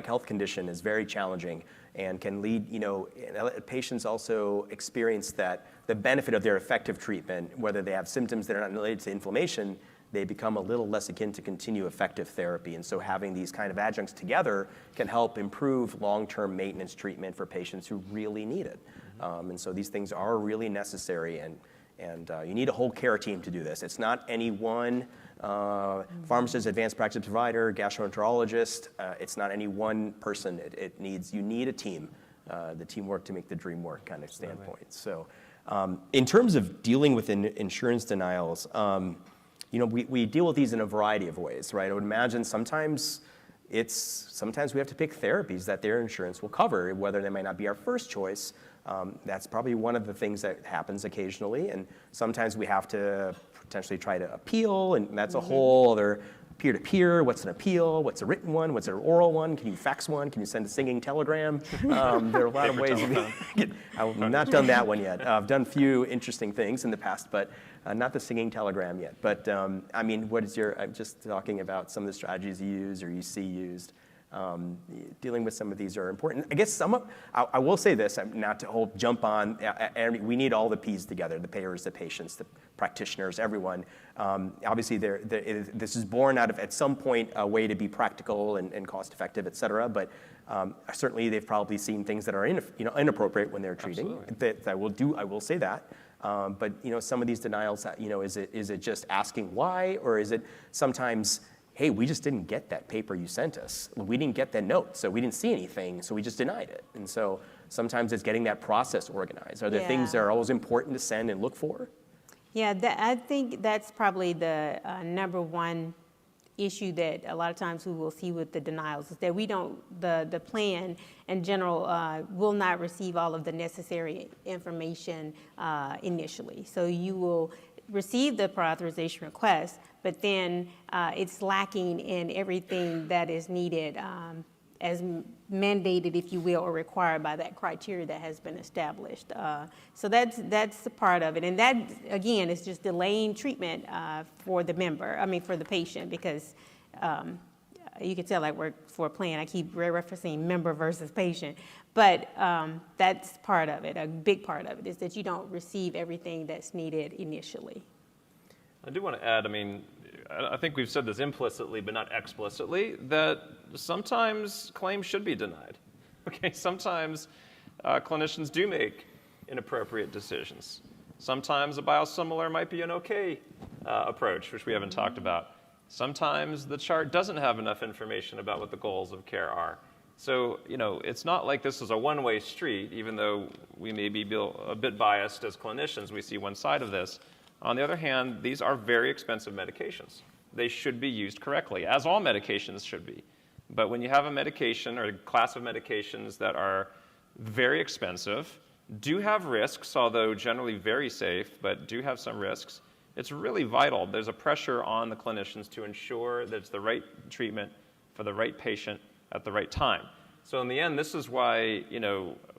health condition is very challenging and can lead, patients also experience that the benefit of their effective treatment, whether they have symptoms that are not related to inflammation, they become a little less akin to continue effective therapy. And so having these kind of adjuncts together can help improve long-term maintenance treatment for patients who really need it. And so these things are really necessary, and you need a whole care team to do this. It's not any one pharmacist, advanced practice provider, gastroenterologist. It's not any one person. You need a team, the teamwork to make the dream work kind of standpoint. So in terms of dealing with insurance denials, we deal with these in a variety of ways, right? I would imagine sometimes we have to pick therapies that their insurance will cover, whether they might not be our first choice. That's probably one of the things that happens occasionally, and sometimes we have to potentially try to appeal, and that's a whole other peer-to-peer. What's an appeal? What's a written one? What's an oral one? Can you fax one? Can you send a singing telegram? There are a lot of ways. I've not done that one yet. I've done a few interesting things in the past, but not the singing telegram yet. But I mean, I'm just talking about some of the strategies you use or you see used. Dealing with some of these are important. I guess I will say this, not to jump on, we need all the P's together, the payers, the patients, the practitioners, everyone. Obviously, this is born out of, at some point, a way to be practical and cost-effective, et cetera, but certainly they've probably seen things that are inappropriate when they're treating. That I will say that. But some of these denials, is it just asking why, or is it sometimes, hey, we just didn't get that paper you sent us. We didn't get that note, so we didn't see anything, so we just denied it. And so sometimes it's getting that process organized. Are there things that are always important to send and look for? Yeah, I think that's probably the number one issue that a lot of times we will see with the denials, is that the plan in general will not receive all of the necessary information initially. So you will receive the prior authorization request, but then it's lacking in everything that is needed as mandated, if you will, or required by that criteria that has been established. So that's a part of it. And that, again, is just delaying treatment for the patient, because you can tell I work for a plan. I keep referencing member versus patient. But that's part of it. A big part of it is that you don't receive everything that's needed initially. I do want to add, I think we've said this implicitly but not explicitly, that sometimes claims should be denied. Okay, sometimes clinicians do make inappropriate decisions. Sometimes a biosimilar might be an okay approach, which we haven't talked about. Sometimes the chart doesn't have enough information about what the goals of care are. So, it's not like this is a one-way street, even though we may be a bit biased as clinicians. We see one side of this. On the other hand, these are very expensive medications. They should be used correctly, as all medications should be. But when you have a medication or a class of medications that are very expensive, do have risks, although generally very safe, but do have some risks, it's really vital. There's a pressure on the clinicians to ensure that it's the right treatment for the right patient at the right time. So in the end, this is why,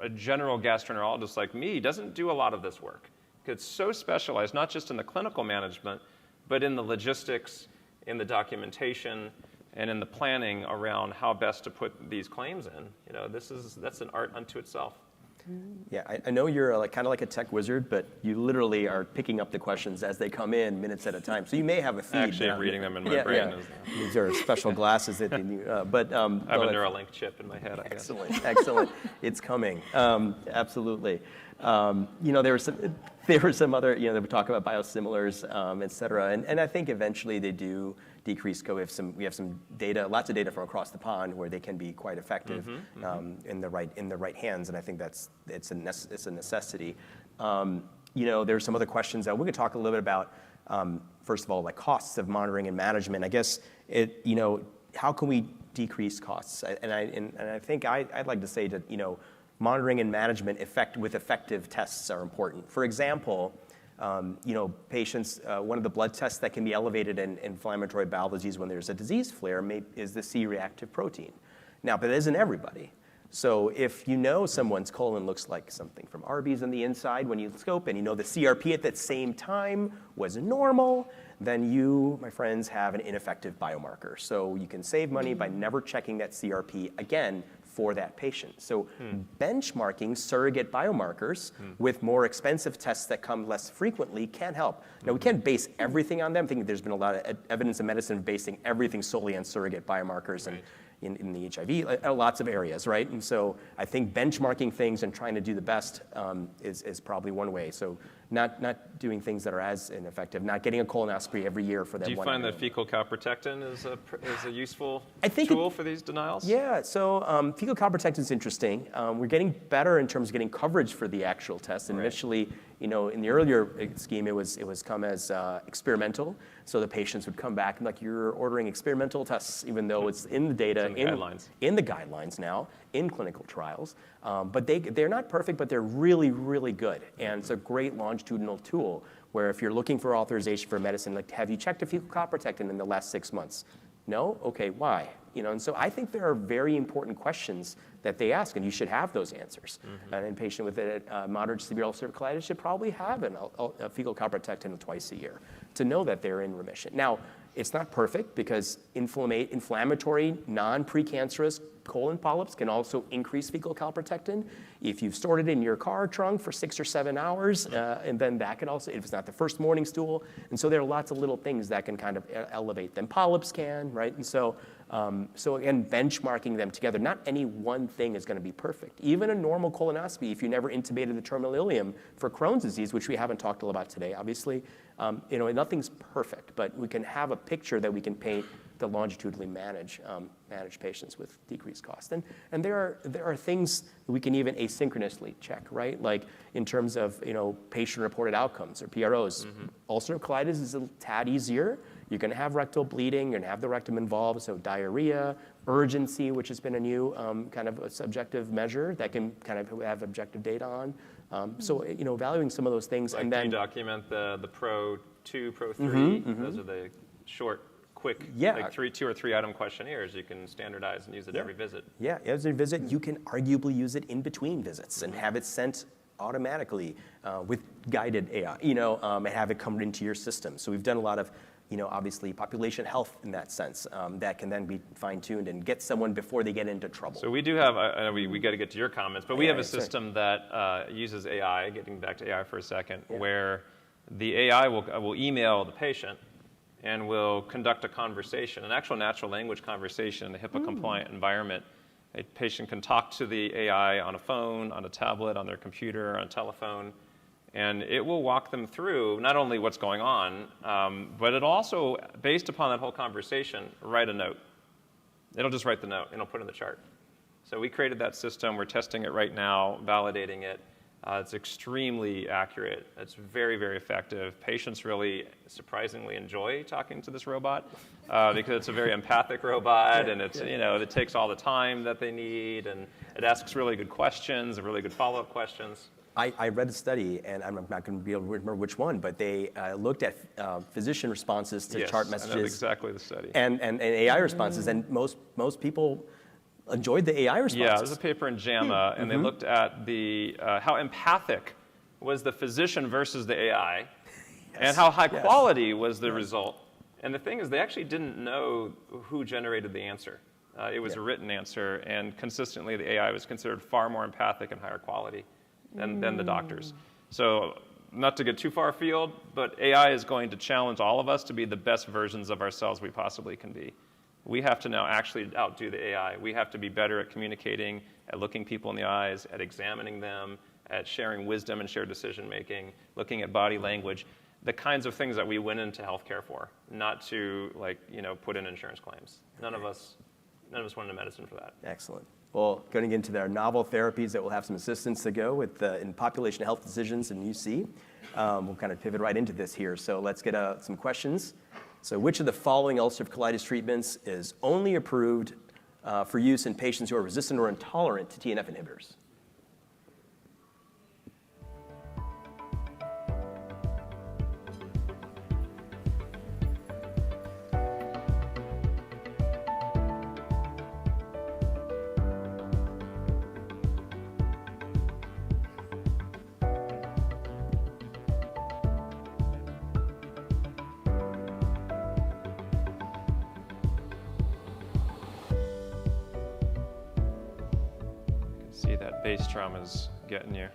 a general gastroenterologist like me doesn't do a lot of this work. It's so specialized, not just in the clinical management, but in the logistics, in the documentation, and in the planning around how best to put these claims in, that's an art unto itself. Yeah, I know you're kind of like a tech wizard, but you literally are picking up the questions as they come in minutes at a time. So you may have a feed. Actually, I'm reading them in my brain. Yeah. These are special glasses that you, but I have a Neuralink chip in my head, I guess. Excellent. It's coming. Absolutely. There were some other, they would talk about biosimilars, et cetera. And I think eventually they do decrease. We have some data, lots of data from across the pond where they can be quite effective in the right hands. And I think it's a necessity. There's some other questions that we could talk a little bit about. First of all, like costs of monitoring and management. I guess how can we decrease costs? And I think I'd like to say that monitoring and management with effective tests are important. For example, patients, one of the blood tests that can be elevated in inflammatory bowel disease when there's a disease flare is the C-reactive protein. Now, but it isn't everybody. So if someone's colon looks like something from Arby's on the inside when you scope, and the CRP at that same time was normal, then you, my friends, have an ineffective biomarker. So you can save money by never checking that CRP again for that patient. So benchmarking surrogate biomarkers with more expensive tests that come less frequently can help. Now, we can't base everything on them. I think there's been a lot of evidence in medicine basing everything solely on surrogate biomarkers and in the HIV, lots of areas, right? And so I think benchmarking things and trying to do the best is probably one way. So not doing things that are as ineffective, not getting a colonoscopy every year for that. Do you find that fecal calprotectin is a useful tool for these denials? Yeah, so fecal calprotectin is interesting. We're getting better in terms of getting coverage for the actual test. Initially, in the earlier scheme, it was come as experimental. So the patients would come back and you're ordering experimental tests, even though it's in the data, in the guidelines now, in clinical trials. But they're not perfect, but they're really, really good. And it's a great longitudinal tool where if you're looking for authorization for medicine, have you checked a fecal calprotectin in the last 6 months? No? Okay, why? And so I think there are very important questions that they ask, and you should have those answers. And a patient with a moderate to severe ulcerative colitis should probably have a fecal calprotectin twice a year to know that they're in remission. Now, it's not perfect because inflammatory, non-precancerous colon polyps can also increase fecal calprotectin. If you've stored it in your car trunk for 6 or 7 hours, and then that could also, if it's not the first morning stool. And so there are lots of little things that can kind of elevate them. Polyps can, right? And so again, benchmarking them together, not any one thing is going to be perfect. Even a normal colonoscopy, if you never intubated the terminal ileum for Crohn's disease, which we haven't talked about today, obviously, nothing's perfect, but we can have a picture that we can paint to longitudinally manage patients with decreased cost. And there are things that we can even asynchronously check, right? Like in terms of patient-reported outcomes or PROs. Ulcerative colitis is a tad easier. You're going to have rectal bleeding. You're going to have the rectum involved, so diarrhea, urgency, which has been a new kind of a subjective measure that can kind of have objective data on. So valuing some of those things, and then you document the Pro 2, Pro 3. Those are the short, quick, like 2 or 3 item questionnaires. You can standardize and use it every visit. Yeah, every visit. You can arguably use it in between visits and have it sent automatically with guided AI, and have it come into your system. So we've done a lot of obviously population health in that sense that can then be fine-tuned and get someone before they get into trouble. So we do have, I know we got to get to your comments, but we have a system that uses AI, getting back to AI for a second, where the AI will email the patient and will conduct a conversation, an actual natural language conversation in a HIPAA-compliant environment. A patient can talk to the AI on a phone, on a tablet, on their computer, on a telephone, and it will walk them through not only what's going on, but it'll also, based upon that whole conversation, write a note. It'll just write the note, and it'll put it in the chart. So we created that system. We're testing it right now, validating it. It's extremely accurate. It's very, very effective. Patients really surprisingly enjoy talking to this robot because it's a very empathic robot, and it's, it takes all the time that they need, and it asks really good questions and really good follow-up questions. I read a study, and I'm not going to be able to remember which one, but they looked at physician responses to chart messages. I know exactly the study. And AI responses, and most people enjoyed the AI responses. Yeah, there's a paper in JAMA, and they looked at how empathic was the physician versus the AI. and how high quality was the result. And the thing is, they actually didn't know who generated the answer. It was a written answer, and consistently the AI was considered far more empathic and higher quality than the doctors. So not to get too far afield, but AI is going to challenge all of us to be the best versions of ourselves we possibly can be. We have to now actually outdo the AI. We have to be better at communicating, at looking people in the eyes, at examining them, at sharing wisdom and shared decision making, looking at body language, the kinds of things that we went into healthcare for, not to put in insurance claims. None of us went into medicine for that. Excellent. Well, going into our novel therapies that will have some assistance to go with in population health decisions in UC. We'll kind of pivot right into this here. So let's get some questions. So which of the following ulcerative colitis treatments is only approved for use in patients who are resistant or intolerant to TNF inhibitors? See that bass drum is getting you.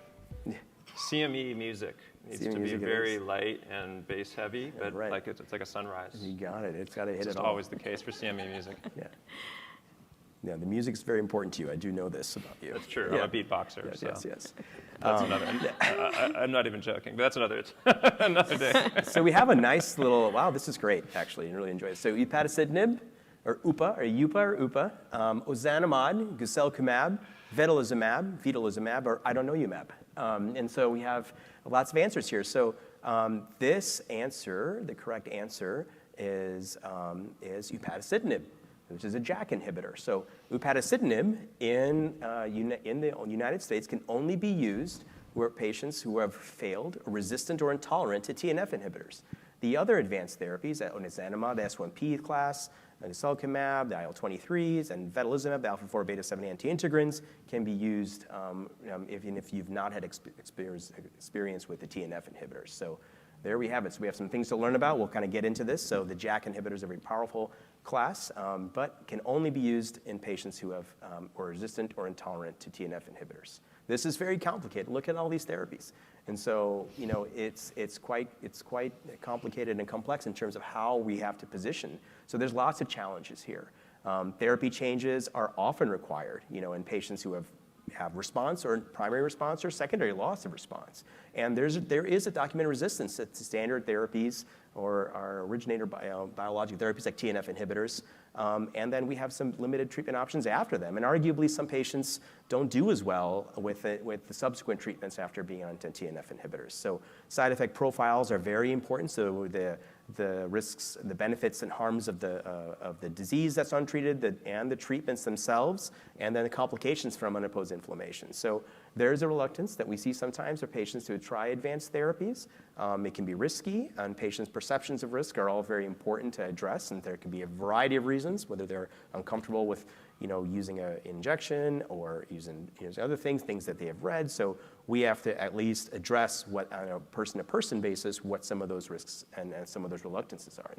CME music needs to be very light and bass heavy, but like it's like a sunrise. You got it. It's got to hit it all. It's always the case for CME music. Yeah, the music's very important to you. I do know this about you. That's true. I'm a beatboxer. Yes. That's another. I'm not even joking, but that's another day. So we have a nice little. Wow, this is great. Actually, I really enjoy it. So upadacitinib, or UPA, ozanimod, guselkumab, vedolizumab, or I don't know UMAB. And so we have lots of answers here. So this answer, the correct answer, is upadacitinib, which is a JAK inhibitor. So upadacitinib in the United States can only be used where patients who have failed, resistant, or intolerant to TNF inhibitors. The other advanced therapies, ozanimod, the S1P class, guselkumab, the IL-23s, and vedolizumab, the alpha-4 beta-7 anti-integrins, can be used even if you've not had experience with the TNF inhibitors. So there we have it. So we have some things to learn about. We'll kind of get into this. So the JAK inhibitors are a very powerful class, but can only be used in patients who have or resistant or intolerant to TNF inhibitors. This is very complicated. Look at all these therapies. And so, it's quite complicated and complex in terms of how we have to position. So there's lots of challenges here. Therapy changes are often required, in patients who have response or primary response or secondary loss of response. And there is a documented resistance to standard therapies or our originator biologic therapies like TNF inhibitors. And then we have some limited treatment options after them. And arguably, some patients don't do as well with the subsequent treatments after being on TNF inhibitors. So side effect profiles are very important. So the risks, the benefits and harms of the disease that's untreated, and the treatments themselves, and then the complications from unopposed inflammation. So there's a reluctance that we see sometimes for patients to try advanced therapies. It can be risky, and patients' perceptions of risk are all very important to address, and there can be a variety of reasons, whether they're uncomfortable with using an injection or using other things that they have read. So we have to at least address what, on a person-to-person basis, what some of those risks and some of those reluctances are.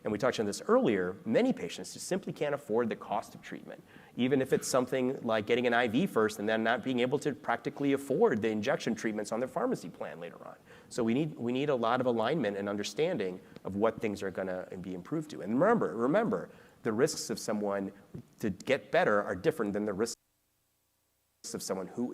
And we touched on this earlier, many patients just simply can't afford the cost of treatment, even if it's something like getting an IV first and then not being able to practically afford the injection treatments on their pharmacy plan later on. So we need a lot of alignment and understanding of what things are going to be improved to. And remember, the risks of someone to get better are different than the risks of someone who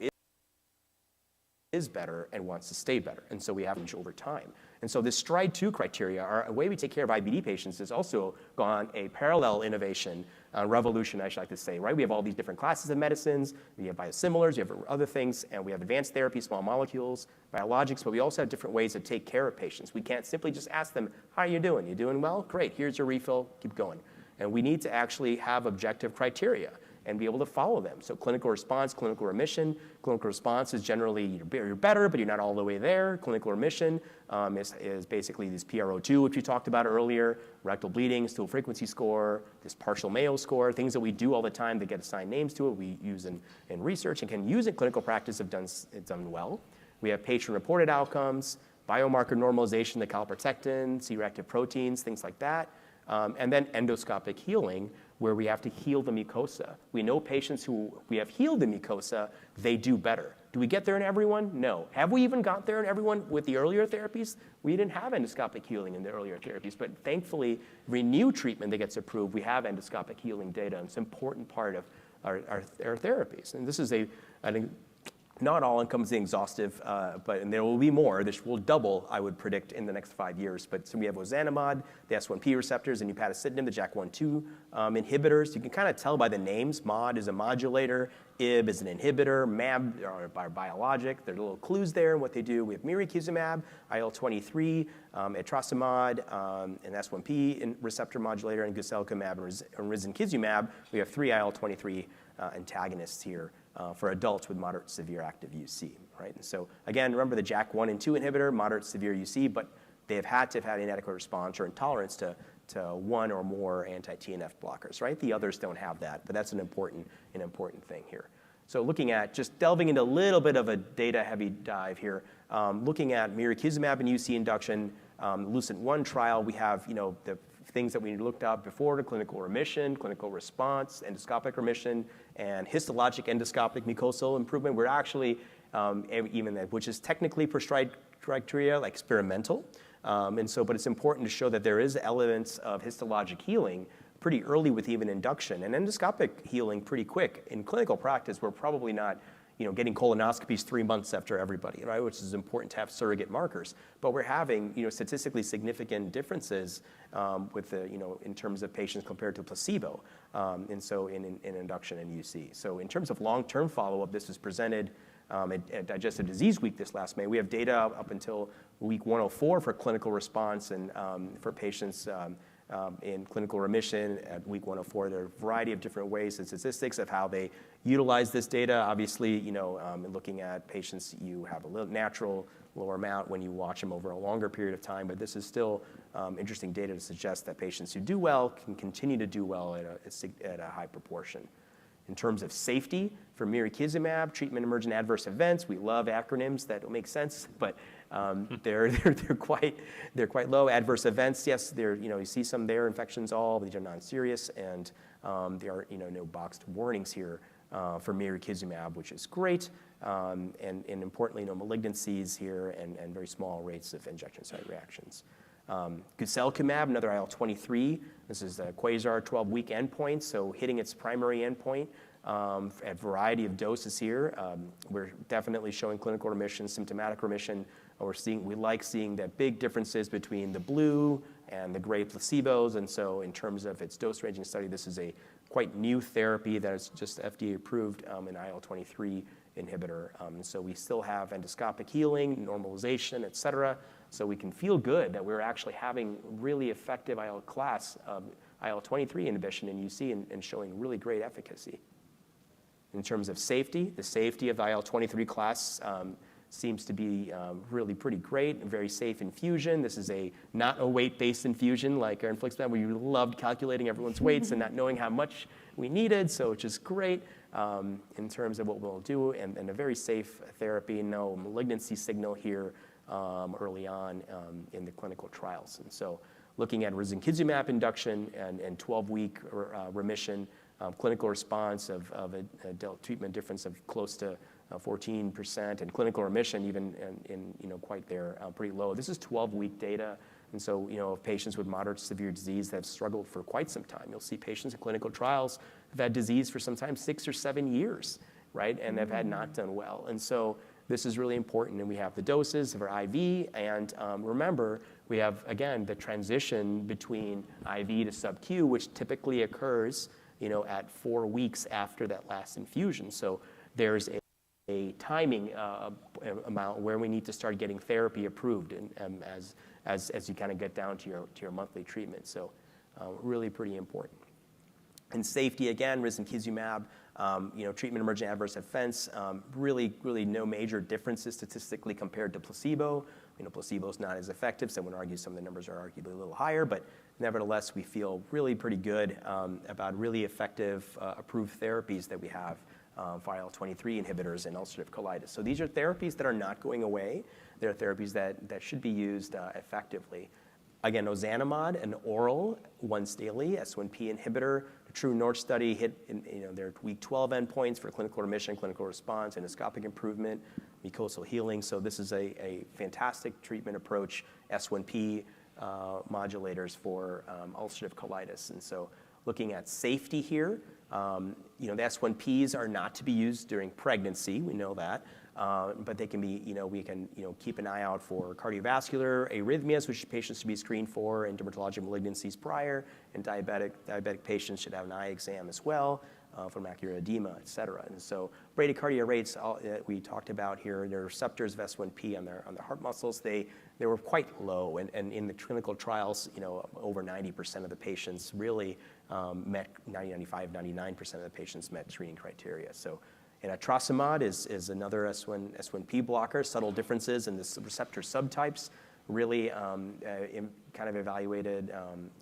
is better and wants to stay better. And so we have to over time. And so this STRIDE-2 criteria, our way we take care of IBD patients, has also gone a parallel innovation, revolution, I should like to say, right? We have all these different classes of medicines. We have biosimilars, we have other things, and we have advanced therapy, small molecules, biologics, but we also have different ways to take care of patients. We can't simply just ask them, how are you doing? You doing well? Great, here's your refill, keep going. And we need to actually have objective criteria and be able to follow them. So clinical response, clinical remission. Clinical response is generally you're better, but you're not all the way there. Clinical remission is basically this PRO2, which we talked about earlier, rectal bleeding, stool frequency score, this partial Mayo score, things that we do all the time that get assigned names to it, we use in research and can use in clinical practice if done well. We have patient-reported outcomes, biomarker normalization, the calprotectin, C-reactive proteins, things like that. And then endoscopic healing, where we have to heal the mucosa. We know patients who we have healed the mucosa, they do better. Do we get there in everyone? No. Have we even got there in everyone with the earlier therapies? We didn't have endoscopic healing in the earlier therapies, but thankfully, every new treatment that gets approved, we have endoscopic healing data, and it's an important part of our therapies. And this is not all-encompassing exhaustive, and there will be more. This will double, I would predict, in the next 5 years. But so we have ozanimod, the S1P receptors, and upadacitinib, the JAK1/2 inhibitors. You can kind of tell by the names. MOD is a modulator, IB is an inhibitor, MAB are biologic. There are little clues there in what they do. We have mirikizumab, IL-23, etrasimod, an S1P receptor modulator, and guselkumab and risankizumab. We have 3 IL-23 antagonists here for adults with moderate to severe active UC, right? And so again, remember the JAK1 and 2 inhibitor, moderate to severe UC, but they have had to have had inadequate response or intolerance to one or more anti-TNF blockers, right? The others don't have that, but that's an important thing here. So looking at, just delving into a little bit of a data-heavy dive here, looking at mirikizumab and UC induction, LUCENT-1 trial, we have, the things that we looked at before, the clinical remission, clinical response, endoscopic remission, and histologic endoscopic mucosal improvement. We're actually, even that, which is technically prescribed criteria, like experimental. But it's important to show that there is elements of histologic healing pretty early with even induction, and endoscopic healing pretty quick. In clinical practice, we're probably not getting colonoscopies 3 months after everybody, right? Which is important to have surrogate markers. But we're having, statistically significant differences with the, in terms of patients compared to placebo, in induction and UC. So in terms of long-term follow-up, this was presented at Digestive Disease Week this last May. We have data up until week 104 for clinical response and for patients in clinical remission at week 104. There are a variety of different ways and statistics of how they utilize this data. Obviously, looking at patients, you have a little natural lower amount when you watch them over a longer period of time, but this is still interesting data to suggest that patients who do well can continue to do well at a high proportion. In terms of safety, for mirikizumab, treatment emergent adverse events, we love acronyms that don't make sense, but they're quite low. Adverse events, yes, you see some there, infections, all, but these are non-serious, and there are no boxed warnings here for mirikizumab, which is great, and importantly, no malignancies here, and very small rates of injection site reactions. Guselkumab, another IL-23. This is a quasar 12-week endpoint, so hitting its primary endpoint at a variety of doses here. We're definitely showing clinical remission, symptomatic remission. We like seeing that big differences between the blue and the gray placebos, and so in terms of its dose ranging study, this is a quite new therapy that is just FDA approved, an IL-23 inhibitor. So we still have endoscopic healing, normalization, et cetera. So we can feel good that we're actually having really effective IL-23 inhibition in UC and showing really great efficacy. In terms of safety, the safety of the IL-23 class seems to be really pretty great and very safe infusion. This is not a weight-based infusion like infliximab, where you loved calculating everyone's weights and not knowing how much we needed, so which is great in terms of what we'll do, and a very safe therapy, no malignancy signal here early on in the clinical trials. And so looking at risankizumab induction and 12-week remission, clinical response of a treatment difference of close to 14%, and clinical remission even in quite there, pretty low. This is 12-week data, and so of patients with moderate to severe disease that have struggled for quite some time. You'll see patients in clinical trials have had disease for sometimes 6 or 7 years, right, and they've had not done well. And so this is really important, and we have the doses of our IV, and remember, we have, again, the transition between IV to sub-Q, which typically occurs, at 4 weeks after that last infusion. So there's a timing amount where we need to start getting therapy approved, and as you kind of get down to your monthly treatment. So really pretty important. And safety, again, risankizumab, treatment emergent adverse events, really no major differences statistically compared to placebo. Placebo's not as effective. Someone argues some of the numbers are arguably a little higher, but nevertheless, we feel really pretty good about really effective approved therapies that we have for IL-23 inhibitors in ulcerative colitis. So these are therapies that are not going away. They're therapies that should be used effectively. Again, ozanimod, an oral, once daily S1P inhibitor. The True North study hit their week 12 endpoints for clinical remission, clinical response, endoscopic improvement, mucosal healing. So this is a fantastic treatment approach, S1P modulators for ulcerative colitis. And so looking at safety here, the S1Ps are not to be used during pregnancy. We know that. But they can be, we can, keep an eye out for cardiovascular arrhythmias, which patients should be screened for, and dermatologic malignancies prior, and diabetic patients should have an eye exam as well for macular edema, et cetera. And so bradycardia rates that we talked about here, their receptors of S1P on their heart muscles, they were quite low, and in the clinical trials, over 90% of the patients really met, 95, 99% of the patients met screening criteria. So. And etrasimod is another S1P blocker. Subtle differences in the receptor subtypes really kind of evaluated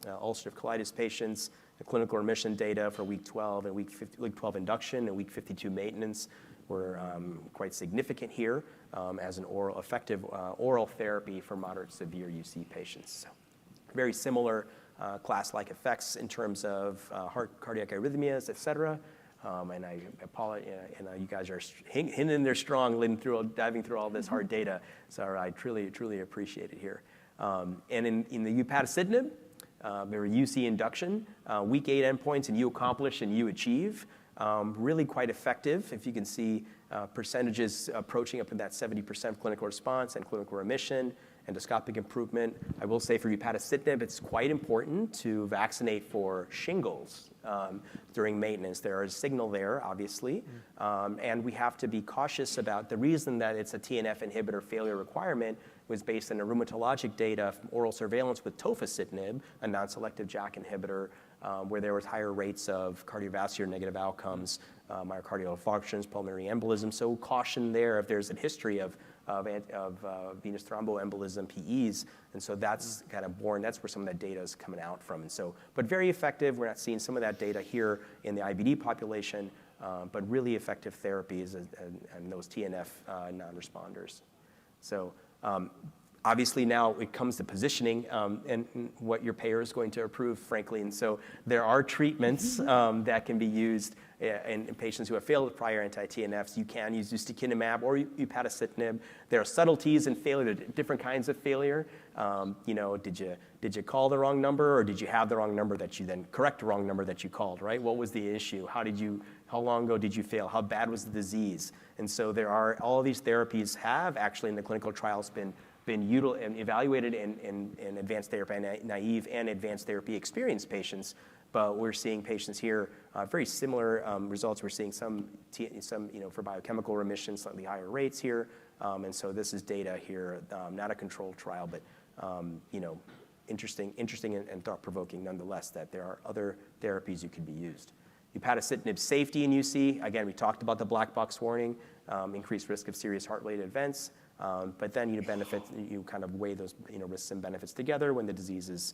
ulcerative colitis patients. The clinical remission data for week 12 and week 12 induction and week 52 maintenance were quite significant here as an effective oral therapy for moderate severe UC patients. So very similar class-like effects in terms of cardiac arrhythmias, et cetera. And I apologize, you guys are hanging in there strong, diving through all this hard data. So I truly appreciate it here. And in the upadacitinib, there were UC induction, week 8 endpoints, and you accomplish and you achieve. Really quite effective. If you can see percentages approaching up to that 70% clinical response and clinical remission, endoscopic improvement. I will say for upadacitinib, it's quite important to vaccinate for shingles during maintenance. There is a signal there, obviously, and we have to be cautious about the reason that it's a TNF inhibitor failure requirement was based on a rheumatologic data from oral surveillance with tofacitinib, a non-selective JAK inhibitor, where there was higher rates of cardiovascular negative outcomes, myocardial infarctions, pulmonary embolism. So caution there if there's a history of venous thromboembolism, PEs, and so that's kind of that's where some of that data is coming out from. And so, but very effective. We're not seeing some of that data here in the IBD population, but really effective therapies and those TNF non-responders. So obviously now it comes to positioning and what your payer is going to approve, frankly. And so there are treatments that can be used in patients who have failed prior anti-TNFs. You can use ustekinumab or upadacitinib. There are subtleties in failure, different kinds of failure. Did you call the wrong number, or did you have the wrong number that you then correct the wrong number that you called, right? What was the issue? How long ago did you fail? How bad was the disease? And so all of these therapies have actually in the clinical trials been evaluated in advanced therapy naive and advanced therapy experienced patients, but we're seeing patients here very similar results. We're seeing some for biochemical remission, slightly higher rates here, and so this is data here, not a controlled trial, but interesting and thought-provoking nonetheless that there are other therapies you could be used. Upadacitinib safety in UC, again, we talked about the black box warning, increased risk of serious heart-related events. But then you kind of weigh those risks and benefits together when the disease is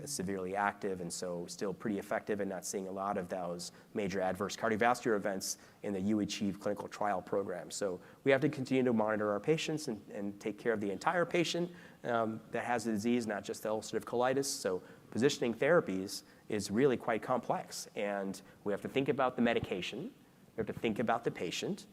severely active, and so still pretty effective and not seeing a lot of those major adverse cardiovascular events in the UAchieve clinical trial program. So we have to continue to monitor our patients and take care of the entire patient that has the disease, not just the ulcerative colitis. So positioning therapies is really quite complex, and we have to think about the medication, we have to think about the patient.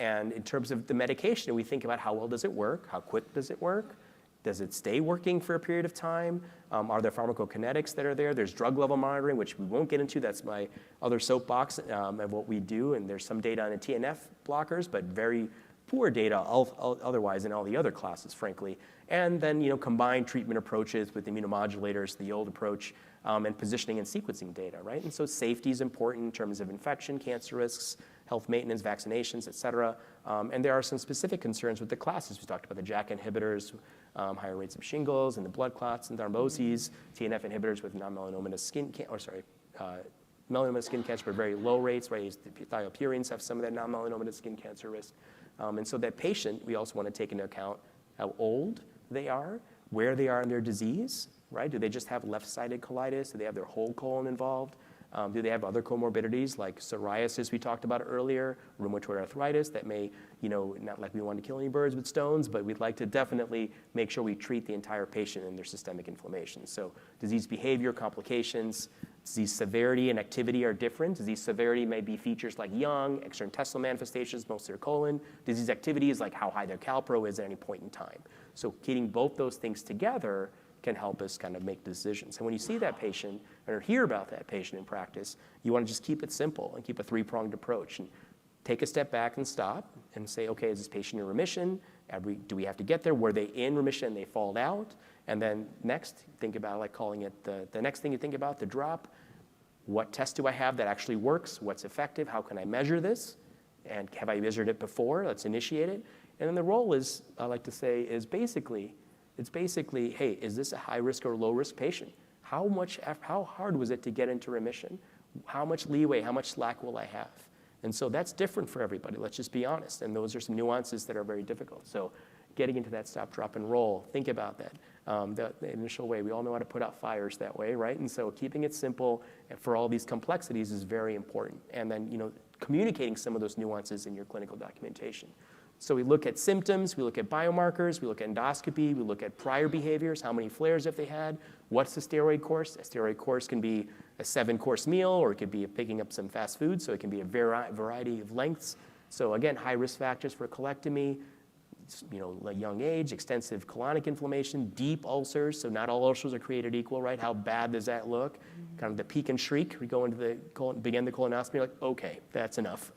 And in terms of the medication, we think about how well does it work? How quick does it work? Does it stay working for a period of time? Are there pharmacokinetics that are there? There's drug level monitoring, which we won't get into. That's my other soapbox of what we do. And there's some data on the TNF blockers, but very poor data otherwise in all the other classes, frankly. And then combine treatment approaches with immunomodulators, the old approach, and positioning and sequencing data, right? And so safety is important in terms of infection, cancer risks, health maintenance, vaccinations, et cetera. And there are some specific concerns with the classes. We talked about the JAK inhibitors, higher rates of shingles and the blood clots and thromboses, TNF inhibitors with non-melanomatous skin melanomatous skin cancer, but very low rates, right? The thiopurines have some of that non-melanomatous skin cancer risk. And so that patient, we also want to take into account how old they are, where they are in their disease, right? Do they just have left-sided colitis? Do they have their whole colon involved? Do they have other comorbidities like psoriasis we talked about earlier, rheumatoid arthritis that may, not like we want to kill any birds with stones, but we'd like to definitely make sure we treat the entire patient and their systemic inflammation. So disease behavior, complications, disease severity and activity are different. Disease severity may be features like young, extraintestinal manifestations, mostly their colon. Disease activity is like how high their calpro is at any point in time. So getting both those things together can help us kind of make decisions. And when you see that patient or hear about that patient in practice, you want to just keep it simple and keep a three-pronged approach and take a step back and stop and say, okay, is this patient in remission? Do we have to get there? Were they in remission and they fall out? And then next, think about like calling it the next thing you think about, the drop. What test do I have that actually works? What's effective? How can I measure this? And have I measured it before? Let's initiate it. And then the role is, I like to say, is basically, hey, is this a high risk or low risk patient? How hard was it to get into remission? How much leeway, how much slack will I have? And so that's different for everybody, let's just be honest. And those are some nuances that are very difficult. So getting into that stop, drop, and roll, think about that. The initial way, we all know how to put out fires that way, right? And so keeping it simple for all these complexities is very important. And then, communicating some of those nuances in your clinical documentation. So we look at symptoms, we look at biomarkers, we look at endoscopy, we look at prior behaviors, how many flares have they had, what's the steroid course? A steroid course can be a 7-course meal, or it could be picking up some fast food, so it can be a variety of lengths. So again, high risk factors for colectomy, young age, extensive colonic inflammation, deep ulcers, so not all ulcers are created equal, right? How bad does that look? Kind of the peak and shriek, we go into begin the colonoscopy, like, okay, that's enough.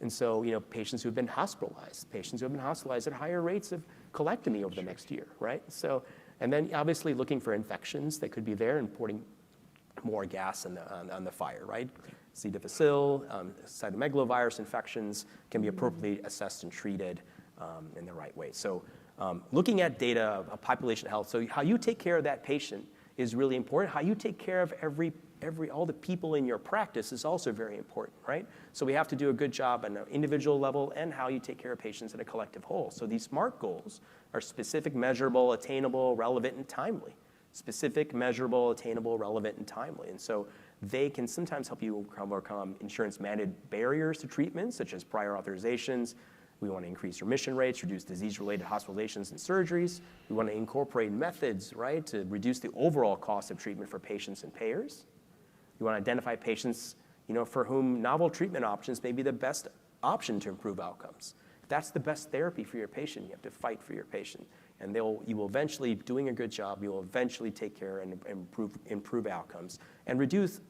And so, patients who have been hospitalized at higher rates of colectomy over the next year, right? So, and then obviously looking for infections that could be there and pouring more gas on the fire, right? C. difficile, cytomegalovirus infections can be appropriately assessed and treated in the right way. So, looking at data of population health, so how you take care of that patient is really important. How you take care of all the people in your practice is also very important, right? So we have to do a good job on an individual level and how you take care of patients in a collective whole. So these SMART goals are specific, measurable, attainable, relevant, and timely. Specific, measurable, attainable, relevant, and timely. And so they can sometimes help you overcome insurance-mandated barriers to treatment, such as prior authorizations. We want to increase remission rates, reduce disease-related hospitalizations and surgeries. We want to incorporate methods, right, to reduce the overall cost of treatment for patients and payers. You want to identify patients, for whom novel treatment options may be the best option to improve outcomes. If that's the best therapy for your patient, you have to fight for your patient. And you will eventually, doing a good job, you will eventually take care and improve outcomes and reduce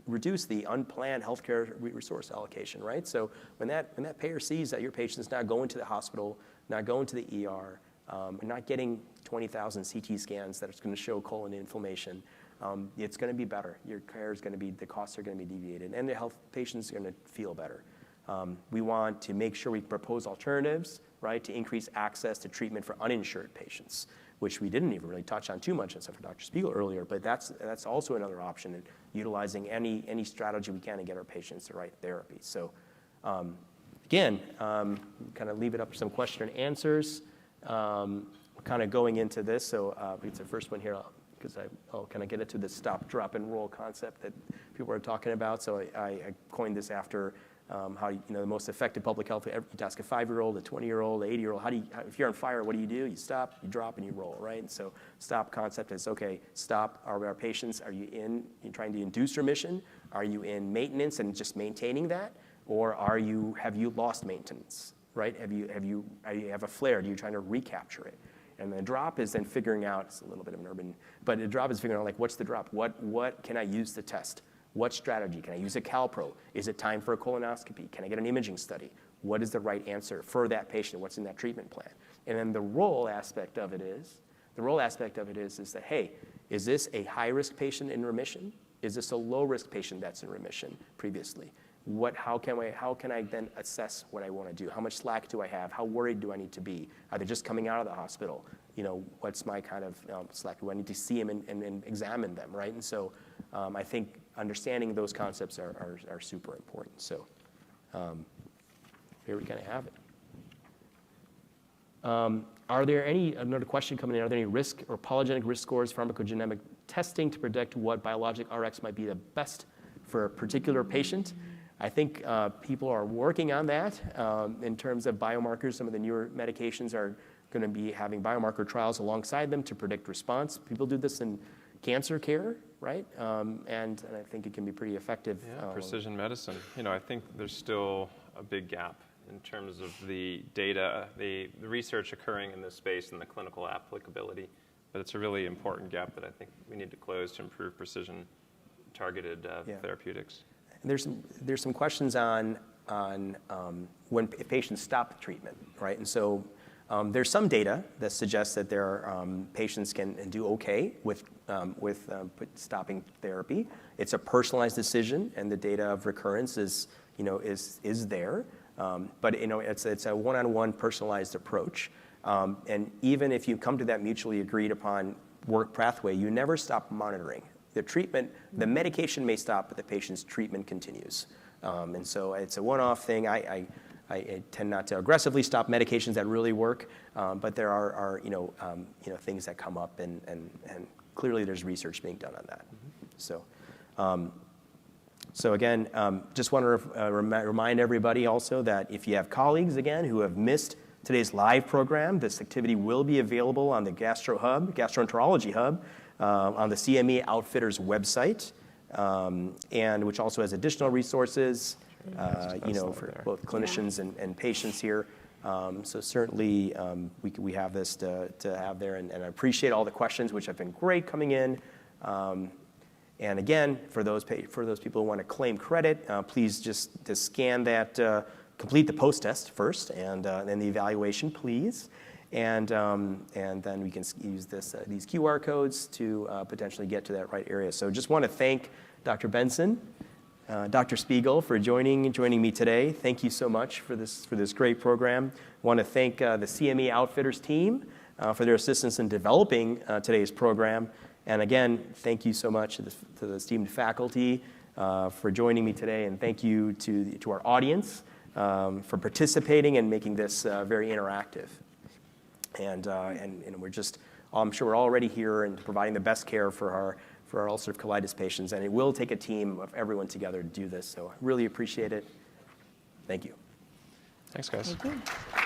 the unplanned healthcare resource allocation, right? So when that payer sees that your patient's not going to the hospital, not going to the ER, and not getting 20,000 CT scans that are going to show colon inflammation, it's going to be better. Your care is going to be, the costs are going to be deviated, and the patient's going to feel better. We want to make sure we propose alternatives, right, to increase access to treatment for uninsured patients, which we didn't even really touch on too much, except for Dr. Spiegel earlier, but that's also another option in utilizing any strategy we can to get our patients the right therapy. So again, kind of leave it up for some question and answers. We're kind of going into this, so it's the first one here, because I'll kind of get into the stop, drop, and roll concept that people are talking about. So I coined this after how the most effective public health. You ask a 5-year-old, a 20-year-old, an 80-year-old, if you're on fire, what do? You stop, you drop, and you roll, right? And so stop concept is, okay, stop. Are our patients, are you trying to induce remission? Are you in maintenance and just maintaining that? Or have you lost maintenance, right? Have you have a flare? Are you trying to recapture it? And the drop is then figuring out, it's a little bit of an urban, but the drop is figuring out, like, what's the drop? What can I use to test? What strategy? Can I use a calpro? Is it time for a colonoscopy? Can I get an imaging study? What is the right answer for that patient? What's in that treatment plan? And then the role aspect of it is that, hey, is this a high-risk patient in remission? Is this a low-risk patient that's in remission previously? How can I then assess what I want to do? How much slack do I have? How worried do I need to be? Are they just coming out of the hospital? What's my kind of slack? Do I need to see them and examine them, right? And so I think understanding those concepts are super important. So here we kind of have it. Are there another question coming in, are there any risk or polygenic risk scores, pharmacogenomic testing to predict what biologic Rx might be the best for a particular patient. I think people are working on that in terms of biomarkers. Some of the newer medications are going to be having biomarker trials alongside them to predict response. People do this in cancer care, right? And I think it can be pretty effective. Yeah, precision medicine. I think there's still a big gap in terms of the data, the research occurring in this space and the clinical applicability. But it's a really important gap that I think we need to close to improve precision targeted therapeutics. And there's some questions on when patients stop treatment, right? And so there's some data that suggests that there are patients can do okay with stopping therapy. It's a personalized decision, and the data of recurrence is there. But it's a one-on-one personalized approach. And even if you come to that mutually agreed upon work pathway, you never stop monitoring. The medication may stop, but the patient's treatment continues. And so it's a one-off thing. I tend not to aggressively stop medications that really work, but there are things that come up, and clearly there's research being done on that. So again, just want to remind everybody also that if you have colleagues, again, who have missed today's live program, this activity will be available on the Gastroenterology Hub, on the CME Outfitters website, and which also has additional resources, for both clinicians and patients here. So certainly we have this to have there, and I appreciate all the questions, which have been great coming in. And again, for those people who want to claim credit, please just to scan that, complete the post-test first, and then the evaluation, please. And then we can use these QR codes to potentially get to that right area. So just want to thank Dr. Benson, Dr. Spiegel for joining me today. Thank you so much for this great program. I want to thank the CME Outfitters team for their assistance in developing today's program. And again, thank you so much to the esteemed faculty for joining me today, and thank you to our audience for participating and making this very interactive. And I'm sure we're already here and providing the best care for our ulcerative colitis patients, and it will take a team of everyone together to do this. So I really appreciate it. Thank you. Thanks, guys. Thank you.